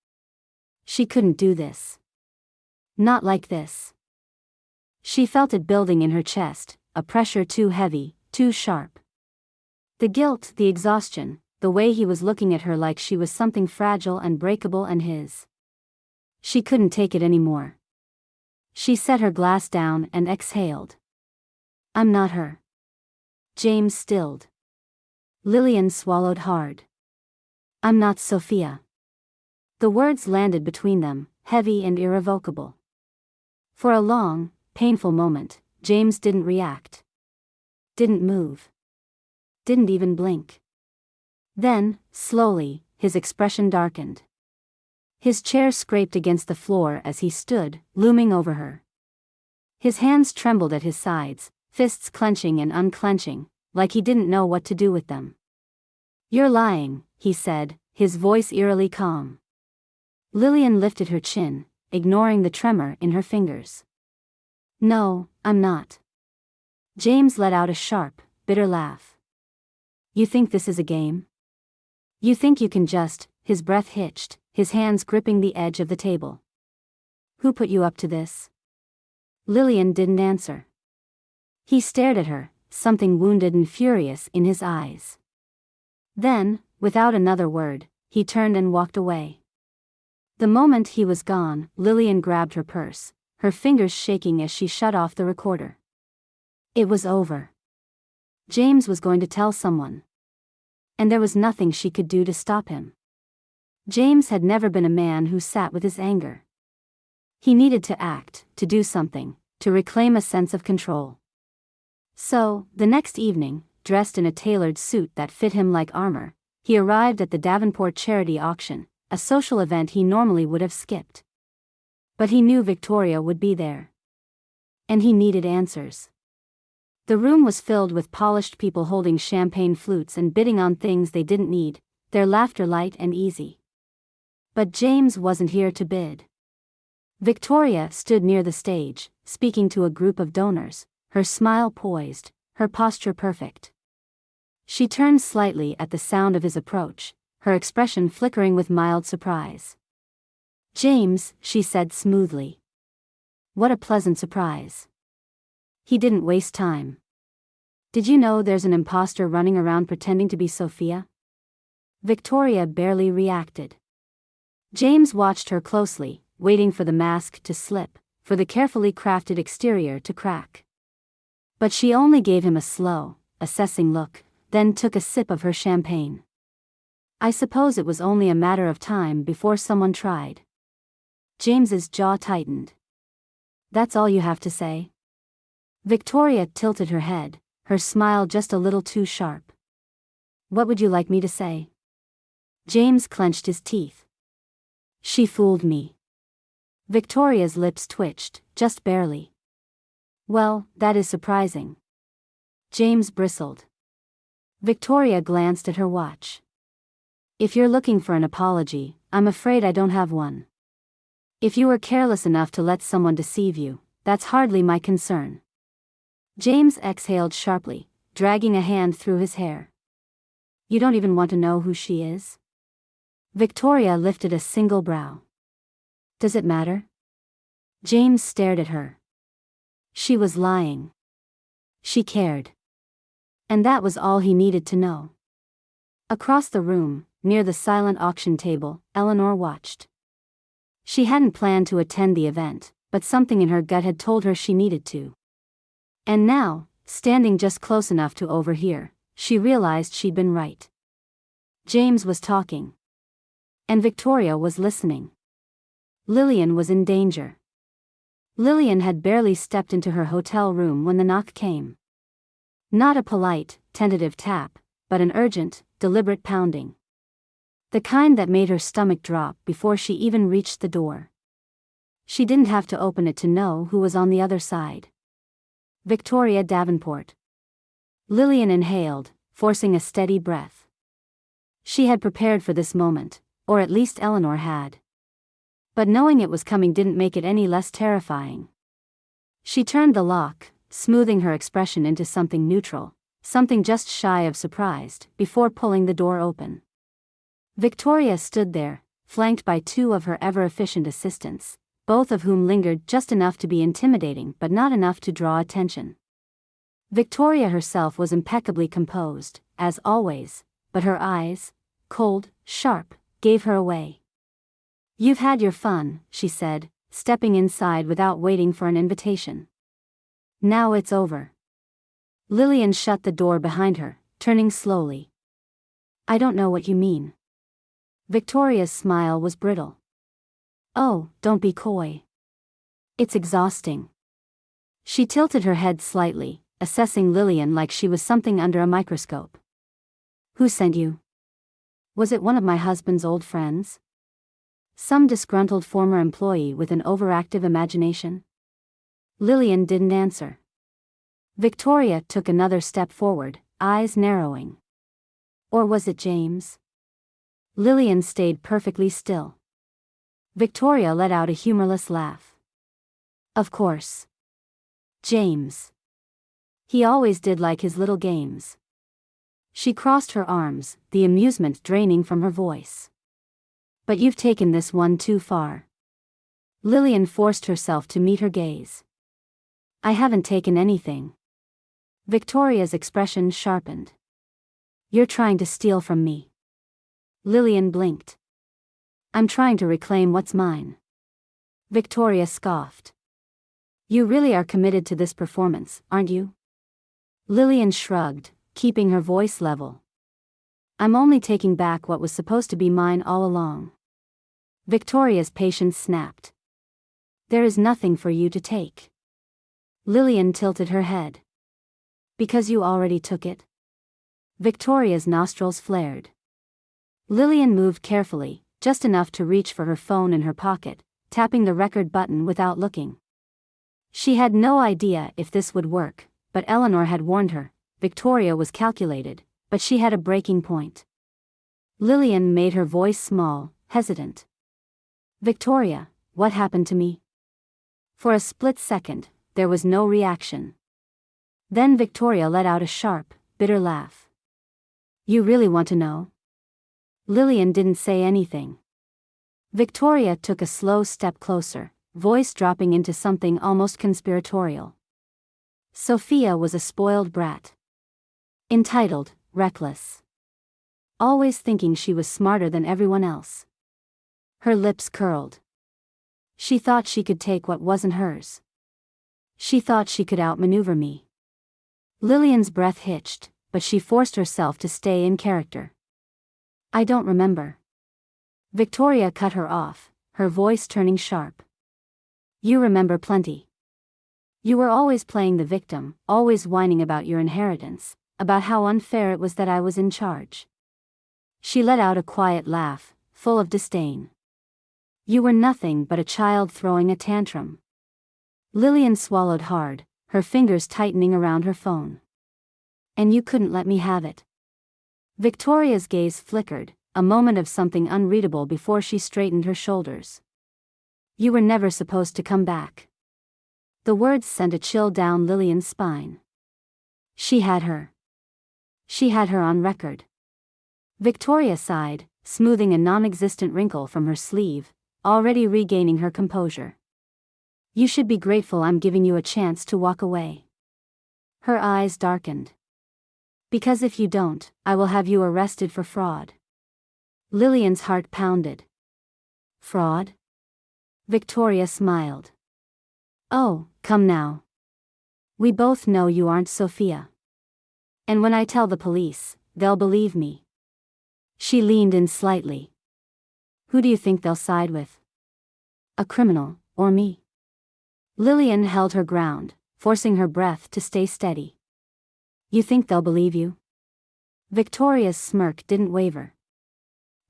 She couldn't do this. Not like this. She felt it building in her chest, a pressure too heavy, too sharp. The guilt, the exhaustion, the way he was looking at her like she was something fragile and breakable and his. She couldn't take it anymore. She set her glass down and exhaled. I'm not her. James stilled. Lillian swallowed hard. I'm not Sophia. The words landed between them, heavy and irrevocable. For a long, painful moment, James didn't react. Didn't move. Didn't even blink. Then, slowly, his expression darkened. His chair scraped against the floor as he stood, looming over her. His hands trembled at his sides, fists clenching and unclenching, like he didn't know what to do with them. You're lying, he said, his voice eerily calm. Lillian lifted her chin, ignoring the tremor in her fingers. No, I'm not. James let out a sharp, bitter laugh. You think this is a game? You think you can just, his breath hitched, his hands gripping the edge of the table. Who put you up to this? Lillian didn't answer. He stared at her, something wounded and furious in his eyes. Then, without another word, he turned and walked away. The moment he was gone, Lillian grabbed her purse, her fingers shaking as she shut off the recorder. It was over. James was going to tell someone. And there was nothing she could do to stop him. James had never been a man who sat with his anger. He needed to act, to do something, to reclaim a sense of control. So, the next evening, dressed in a tailored suit that fit him like armor, he arrived at the Davenport charity auction, a social event he normally would have skipped. But he knew Victoria would be there. And he needed answers. The room was filled with polished people holding champagne flutes and bidding on things they didn't need, their laughter light and easy. But James wasn't here to bid. Victoria stood near the stage, speaking to a group of donors, her smile poised, her posture perfect. She turned slightly at the sound of his approach, her expression flickering with mild surprise. James, she said smoothly. What a pleasant surprise. He didn't waste time. Did you know there's an imposter running around pretending to be Sophia? Victoria barely reacted. James watched her closely, waiting for the mask to slip, for the carefully crafted exterior to crack. But she only gave him a slow, assessing look, then took a sip of her champagne. I suppose it was only a matter of time before someone tried. James's jaw tightened. That's all you have to say? Victoria tilted her head, her smile just a little too sharp. What would you like me to say? James clenched his teeth. She fooled me. Victoria's lips twitched, just barely. Well, that is surprising. James bristled. Victoria glanced at her watch. If you're looking for an apology, I'm afraid I don't have one. If you were careless enough to let someone deceive you, that's hardly my concern. James exhaled sharply, dragging a hand through his hair. You don't even want to know who she is? Victoria lifted a single brow. Does it matter? James stared at her. She was lying. She cared. And that was all he needed to know. Across the room, near the silent auction table, Eleanor watched. She hadn't planned to attend the event, but something in her gut had told her she needed to. And now, standing just close enough to overhear, she realized she'd been right. James was talking. And Victoria was listening. Lillian was in danger. Lillian had barely stepped into her hotel room when the knock came. Not a polite, tentative tap, but an urgent, deliberate pounding. The kind that made her stomach drop before she even reached the door. She didn't have to open it to know who was on the other side. Victoria Davenport. Lillian inhaled, forcing a steady breath. She had prepared for this moment, or at least Eleanor had. But knowing it was coming didn't make it any less terrifying. She turned the lock, smoothing her expression into something neutral, something just shy of surprised, before pulling the door open. Victoria stood there, flanked by two of her ever-efficient assistants, both of whom lingered just enough to be intimidating but not enough to draw attention. Victoria herself was impeccably composed, as always, but her eyes, cold, sharp, gave her away. You've had your fun, she said, stepping inside without waiting for an invitation. Now it's over. Lillian shut the door behind her, turning slowly. I don't know what you mean. Victoria's smile was brittle. Oh, don't be coy. It's exhausting. She tilted her head slightly, assessing Lillian like she was something under a microscope. Who sent you? Was it one of my husband's old friends? Some disgruntled former employee with an overactive imagination? Lillian didn't answer. Victoria took another step forward, eyes narrowing. Or was it James? Lillian stayed perfectly still. Victoria let out a humorless laugh. Of course. James. He always did like his little games. She crossed her arms, the amusement draining from her voice. But you've taken this one too far. Lillian forced herself to meet her gaze. I haven't taken anything. Victoria's expression sharpened. You're trying to steal from me. Lillian blinked. I'm trying to reclaim what's mine. Victoria scoffed. You really are committed to this performance, aren't you? Lillian shrugged, keeping her voice level. I'm only taking back what was supposed to be mine all along. Victoria's patience snapped. There is nothing for you to take. Lillian tilted her head. Because you already took it? Victoria's nostrils flared. Lillian moved carefully, just enough to reach for her phone in her pocket, tapping the record button without looking. She had no idea if this would work, but Eleanor had warned her. Victoria was calculated, but she had a breaking point. Lillian made her voice small, hesitant. Victoria, what happened to me? For a split second, there was no reaction. Then Victoria let out a sharp, bitter laugh. You really want to know? Lillian didn't say anything. Victoria took a slow step closer, voice dropping into something almost conspiratorial. Sophia was a spoiled brat. Entitled, reckless. Always thinking she was smarter than everyone else. Her lips curled. She thought she could take what wasn't hers. She thought she could outmaneuver me. Lillian's breath hitched, but she forced herself to stay in character. I don't remember. Victoria cut her off, her voice turning sharp. You remember plenty. You were always playing the victim, always whining about your inheritance, about how unfair it was that I was in charge. She let out a quiet laugh, full of disdain. You were nothing but a child throwing a tantrum. Lillian swallowed hard, her fingers tightening around her phone. And you couldn't let me have it. Victoria's gaze flickered, a moment of something unreadable before she straightened her shoulders. You were never supposed to come back. The words sent a chill down Lillian's spine. She had her. She had her on record. Victoria sighed, smoothing a non-existent wrinkle from her sleeve, already regaining her composure. You should be grateful I'm giving you a chance to walk away. Her eyes darkened. Because if you don't, I will have you arrested for fraud. Lillian's heart pounded. Fraud? Victoria smiled. Oh, come now. We both know you aren't Sophia. And when I tell the police, they'll believe me. She leaned in slightly. Who do you think they'll side with? A criminal, or me? Lillian held her ground, forcing her breath to stay steady. You think they'll believe you? Victoria's smirk didn't waver.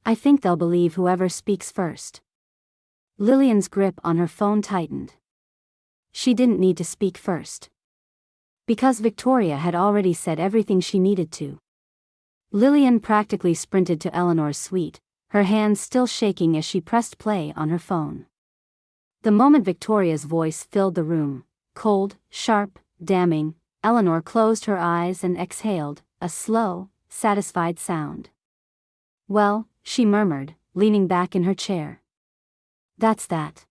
I think they'll believe whoever speaks first. Lillian's grip on her phone tightened. She didn't need to speak first. Because Victoria had already said everything she needed to. Lillian practically sprinted to Eleanor's suite, her hands still shaking as she pressed play on her phone. The moment Victoria's voice filled the room, cold, sharp, damning, Eleanor closed her eyes and exhaled, a slow, satisfied sound. Well, she murmured, leaning back in her chair. That's that.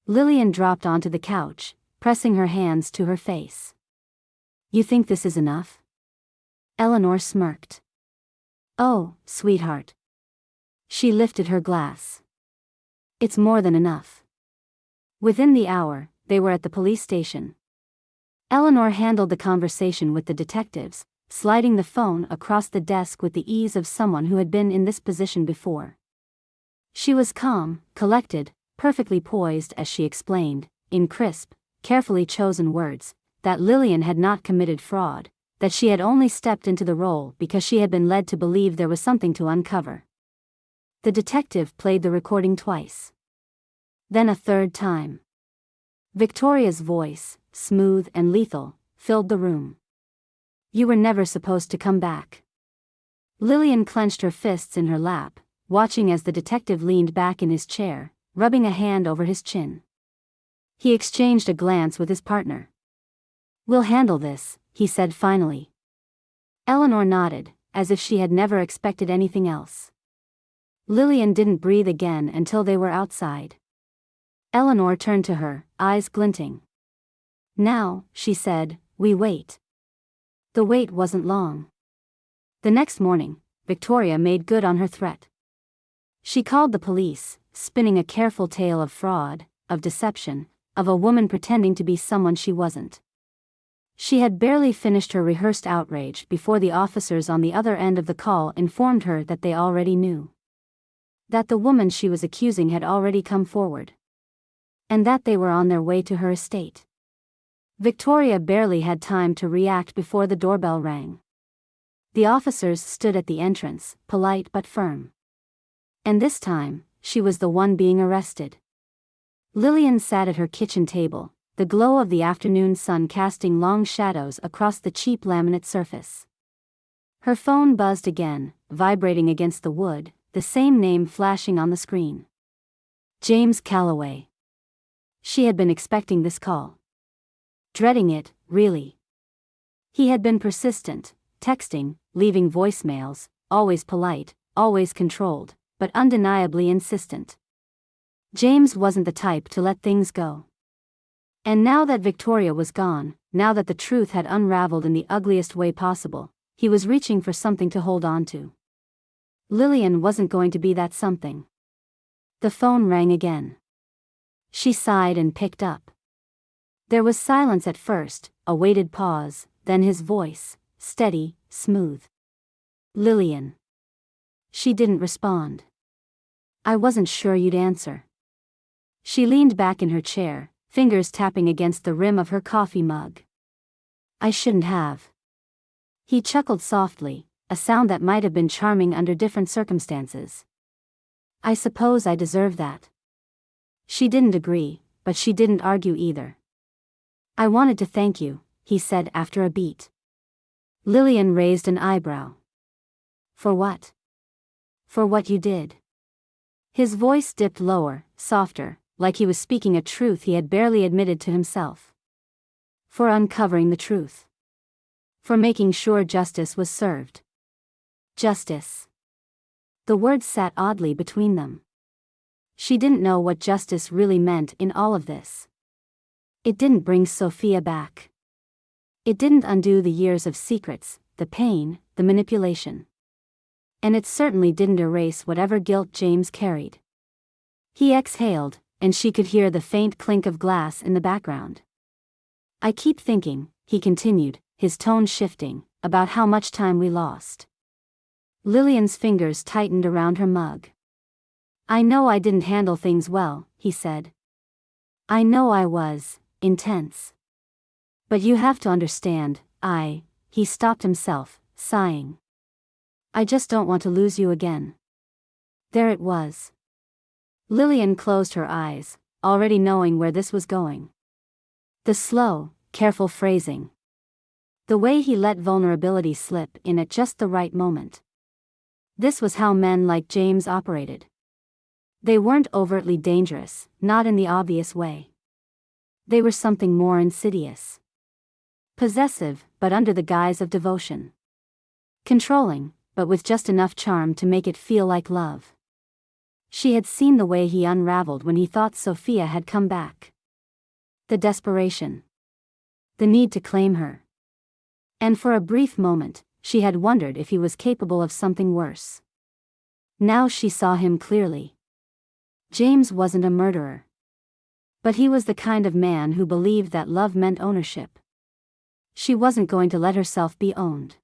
Lillian dropped onto the couch, pressing her hands to her face. You think this is enough? Eleanor smirked. Oh, sweetheart. She lifted her glass. It's more than enough. Within the hour, they were at the police station. Eleanor handled the conversation with the detectives, sliding the phone across the desk with the ease of someone who had been in this position before. She was calm, collected, perfectly poised as she explained, in crisp, carefully chosen words, that Lillian had not committed fraud, that she had only stepped into the role because she had been led to believe there was something to uncover. The detective played the recording twice. Then a third time. Victoria's voice, smooth and lethal, filled the room. You were never supposed to come back. Lillian clenched her fists in her lap, watching as the detective leaned back in his chair, rubbing a hand over his chin. He exchanged a glance with his partner. We'll handle this, he said finally. Eleanor nodded, as if she had never expected anything else. Lillian didn't breathe again until they were outside. Eleanor turned to her, eyes glinting. Now, she said, we wait. The wait wasn't long. The next morning, Victoria made good on her threat. She called the police, spinning a careful tale of fraud, of deception, of a woman pretending to be someone she wasn't. She had barely finished her rehearsed outrage before the officers on the other end of the call informed her that they already knew. That the woman she was accusing had already come forward. And that they were on their way to her estate. Victoria barely had time to react before the doorbell rang. The officers stood at the entrance, polite but firm. And this time, she was the one being arrested. Lillian sat at her kitchen table, the glow of the afternoon sun casting long shadows across the cheap laminate surface. Her phone buzzed again, vibrating against the wood, the same name flashing on the screen. James Calloway. She had been expecting this call. Dreading it, really. He had been persistent, texting, leaving voicemails, always polite, always controlled, but undeniably insistent. James wasn't the type to let things go. And now that Victoria was gone, now that the truth had unraveled in the ugliest way possible, he was reaching for something to hold on to. Lillian wasn't going to be that something. The phone rang again. She sighed and picked up. There was silence at first, a weighted pause, then his voice, steady, smooth. Lillian. She didn't respond. I wasn't sure you'd answer. She leaned back in her chair, fingers tapping against the rim of her coffee mug. I shouldn't have. He chuckled softly, a sound that might have been charming under different circumstances. I suppose I deserve that. She didn't agree, but she didn't argue either. I wanted to thank you, he said after a beat. Lillian raised an eyebrow. For what? For what you did. His voice dipped lower, softer, like he was speaking a truth he had barely admitted to himself. For uncovering the truth. For making sure justice was served. Justice. The words sat oddly between them. She didn't know what justice really meant in all of this. It didn't bring Sophia back. It didn't undo the years of secrets, the pain, the manipulation. And it certainly didn't erase whatever guilt James carried. He exhaled, and she could hear the faint clink of glass in the background. I keep thinking, he continued, his tone shifting, about how much time we lost. Lillian's fingers tightened around her mug. I know I didn't handle things well, he said. I know I was intense. But you have to understand, he stopped himself, sighing. I just don't want to lose you again. There it was. Lillian closed her eyes, already knowing where this was going. The slow, careful phrasing. The way he let vulnerability slip in at just the right moment. This was how men like James operated. They weren't overtly dangerous, not in the obvious way. They were something more insidious. Possessive, but under the guise of devotion. Controlling, but with just enough charm to make it feel like love. She had seen the way he unraveled when he thought Sophia had come back. The desperation. The need to claim her. And for a brief moment, she had wondered if he was capable of something worse. Now she saw him clearly. James wasn't a murderer. But he was the kind of man who believed that love meant ownership. She wasn't going to let herself be owned.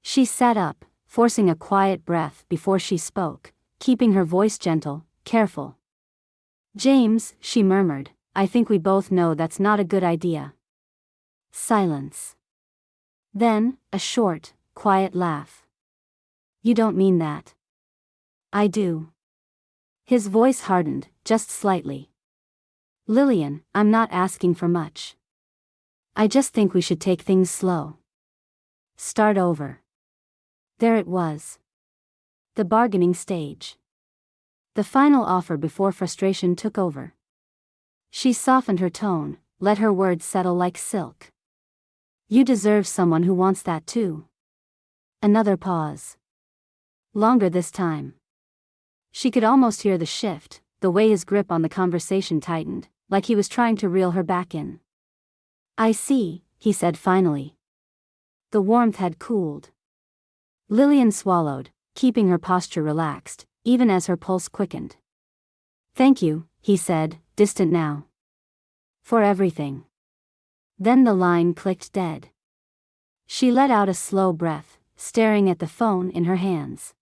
She sat up, forcing a quiet breath before she spoke, keeping her voice gentle, careful. James, she murmured, I think we both know that's not a good idea. Silence. Then, a short, quiet laugh. You don't mean that. I do. His voice hardened, just slightly. Lillian, I'm not asking for much. I just think we should take things slow. Start over. There it was. The bargaining stage. The final offer before frustration took over. She softened her tone, let her words settle like silk. You deserve someone who wants that too. Another pause. Longer this time. She could almost hear the shift, the way his grip on the conversation tightened, like he was trying to reel her back in. I see, he said finally. The warmth had cooled. Lillian swallowed, keeping her posture relaxed, even as her pulse quickened. Thank you, he said, distant now. For everything. Then the line clicked dead. She let out a slow breath, staring at the phone in her hands.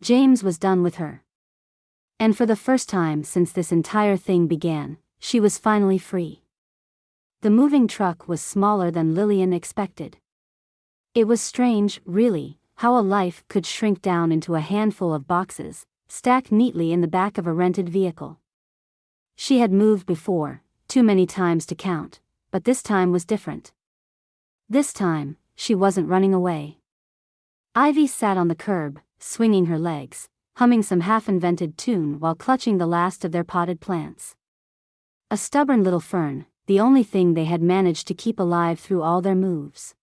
James was done with her. And for the first time since this entire thing began, she was finally free. The moving truck was smaller than Lillian expected. It was strange, really, how a life could shrink down into a handful of boxes, stacked neatly in the back of a rented vehicle. She had moved before, too many times to count, but this time was different. This time, she wasn't running away. Ivy sat on the curb, swinging her legs, humming some half-invented tune while clutching the last of their potted plants. A stubborn little fern, the only thing they had managed to keep alive through all their moves.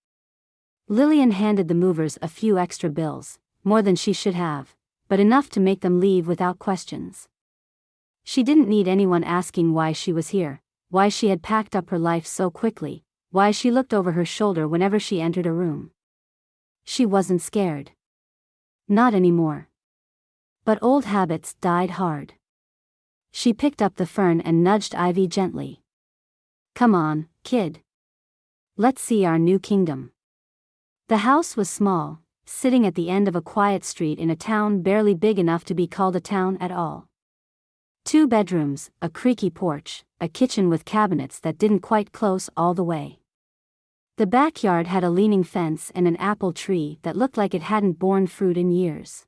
Lillian handed the movers a few extra bills, more than she should have, but enough to make them leave without questions. She didn't need anyone asking why she was here, why she had packed up her life so quickly, why she looked over her shoulder whenever she entered a room. She wasn't scared. Not anymore. But old habits died hard. She picked up the fern and nudged Ivy gently. Come on, kid. Let's see our new kingdom. The house was small, sitting at the end of a quiet street in a town barely big enough to be called a town at all. 2 bedrooms, a creaky porch, a kitchen with cabinets that didn't quite close all the way. The backyard had a leaning fence and an apple tree that looked like it hadn't borne fruit in years.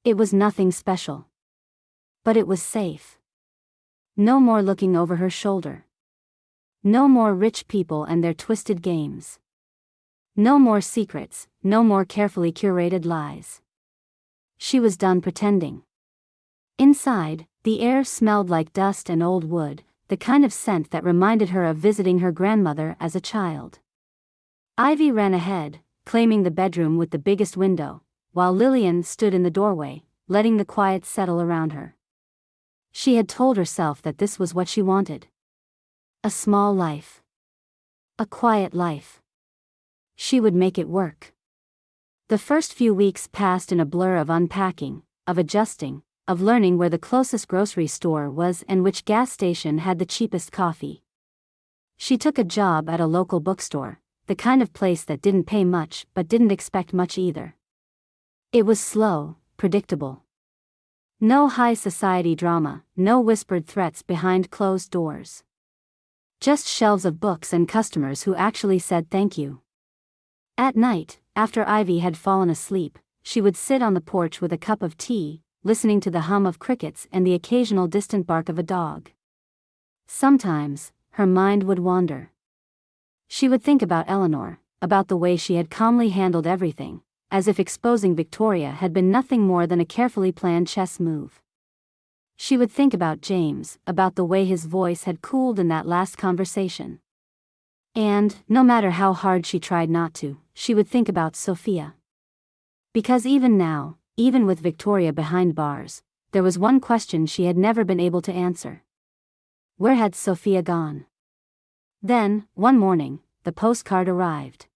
It was nothing special. But it was safe. No more looking over her shoulder. No more rich people and their twisted games. No more secrets, no more carefully curated lies. She was done pretending. Inside, the air smelled like dust and old wood, the kind of scent that reminded her of visiting her grandmother as a child. Ivy ran ahead, claiming the bedroom with the biggest window, while Lillian stood in the doorway, letting the quiet settle around her. She had told herself that this was what she wanted. A small life. A quiet life. She would make it work. The first few weeks passed in a blur of unpacking, of adjusting, of learning where the closest grocery store was and which gas station had the cheapest coffee. She took a job at a local bookstore, the kind of place that didn't pay much but didn't expect much either. It was slow, predictable. No high society drama, no whispered threats behind closed doors. Just shelves of books and customers who actually said thank you. At night, after Ivy had fallen asleep, she would sit on the porch with a cup of tea, listening to the hum of crickets and the occasional distant bark of a dog. Sometimes, her mind would wander. She would think about Eleanor, about the way she had calmly handled everything, as if exposing Victoria had been nothing more than a carefully planned chess move. She would think about James, about the way his voice had cooled in that last conversation. And, no matter how hard she tried not to, she would think about Sophia. Because even now, even with Victoria behind bars, there was one question she had never been able to answer. Where had Sophia gone? Then, one morning, the postcard arrived.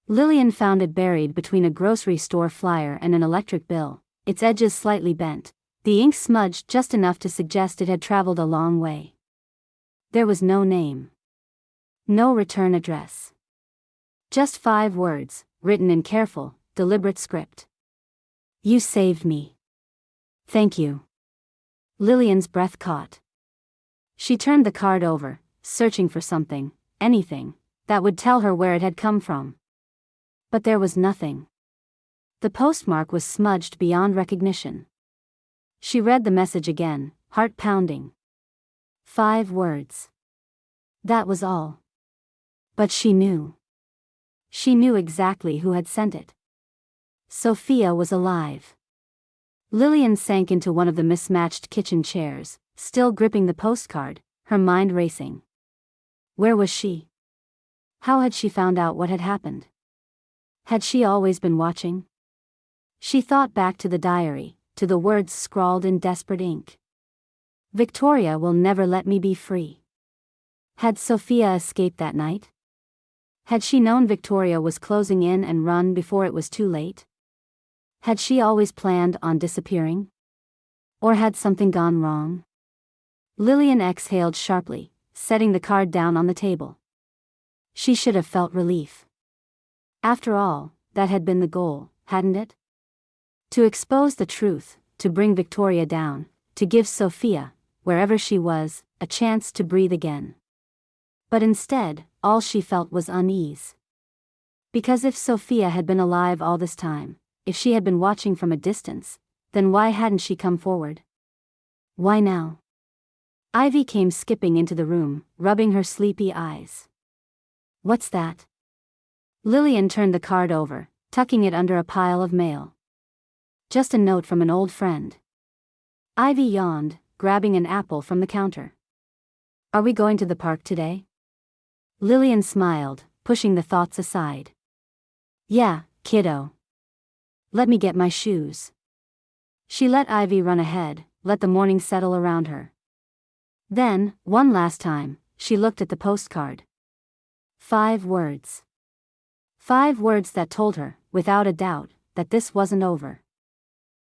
Lillian found it buried between a grocery store flyer and an electric bill, its edges slightly bent, the ink smudged just enough to suggest it had traveled a long way. There was no name. No return address. Just 5 words, written in careful, deliberate script. You saved me. Thank you. Lillian's breath caught. She turned the card over, searching for something, anything, that would tell her where it had come from. But there was nothing. The postmark was smudged beyond recognition. She read the message again, heart pounding. 5 words. That was all. But she knew. She knew exactly who had sent it. Sophia was alive. Lillian sank into one of the mismatched kitchen chairs, still gripping the postcard, her mind racing. Where was she? How had she found out what had happened? Had she always been watching? She thought back to the diary, to the words scrawled in desperate ink. Victoria will never let me be free. Had Sophia escaped that night? Had she known Victoria was closing in and run before it was too late? Had she always planned on disappearing? Or had something gone wrong? Lillian exhaled sharply, setting the card down on the table. She should have felt relief. After all, that had been the goal, hadn't it? To expose the truth, to bring Victoria down, to give Sophia, wherever she was, a chance to breathe again. But instead, all she felt was unease. Because if Sophia had been alive all this time, if she had been watching from a distance, then why hadn't she come forward? Why now? Ivy came skipping into the room, rubbing her sleepy eyes. What's that? Lillian turned the card over, tucking it under a pile of mail. Just a note from an old friend. Ivy yawned, grabbing an apple from the counter. Are we going to the park today? Lillian smiled, pushing the thoughts aside. Yeah, kiddo. Let me get my shoes. She let Ivy run ahead, let the morning settle around her. Then, one last time, she looked at the postcard. 5 words. 5 words that told her, without a doubt, that this wasn't over.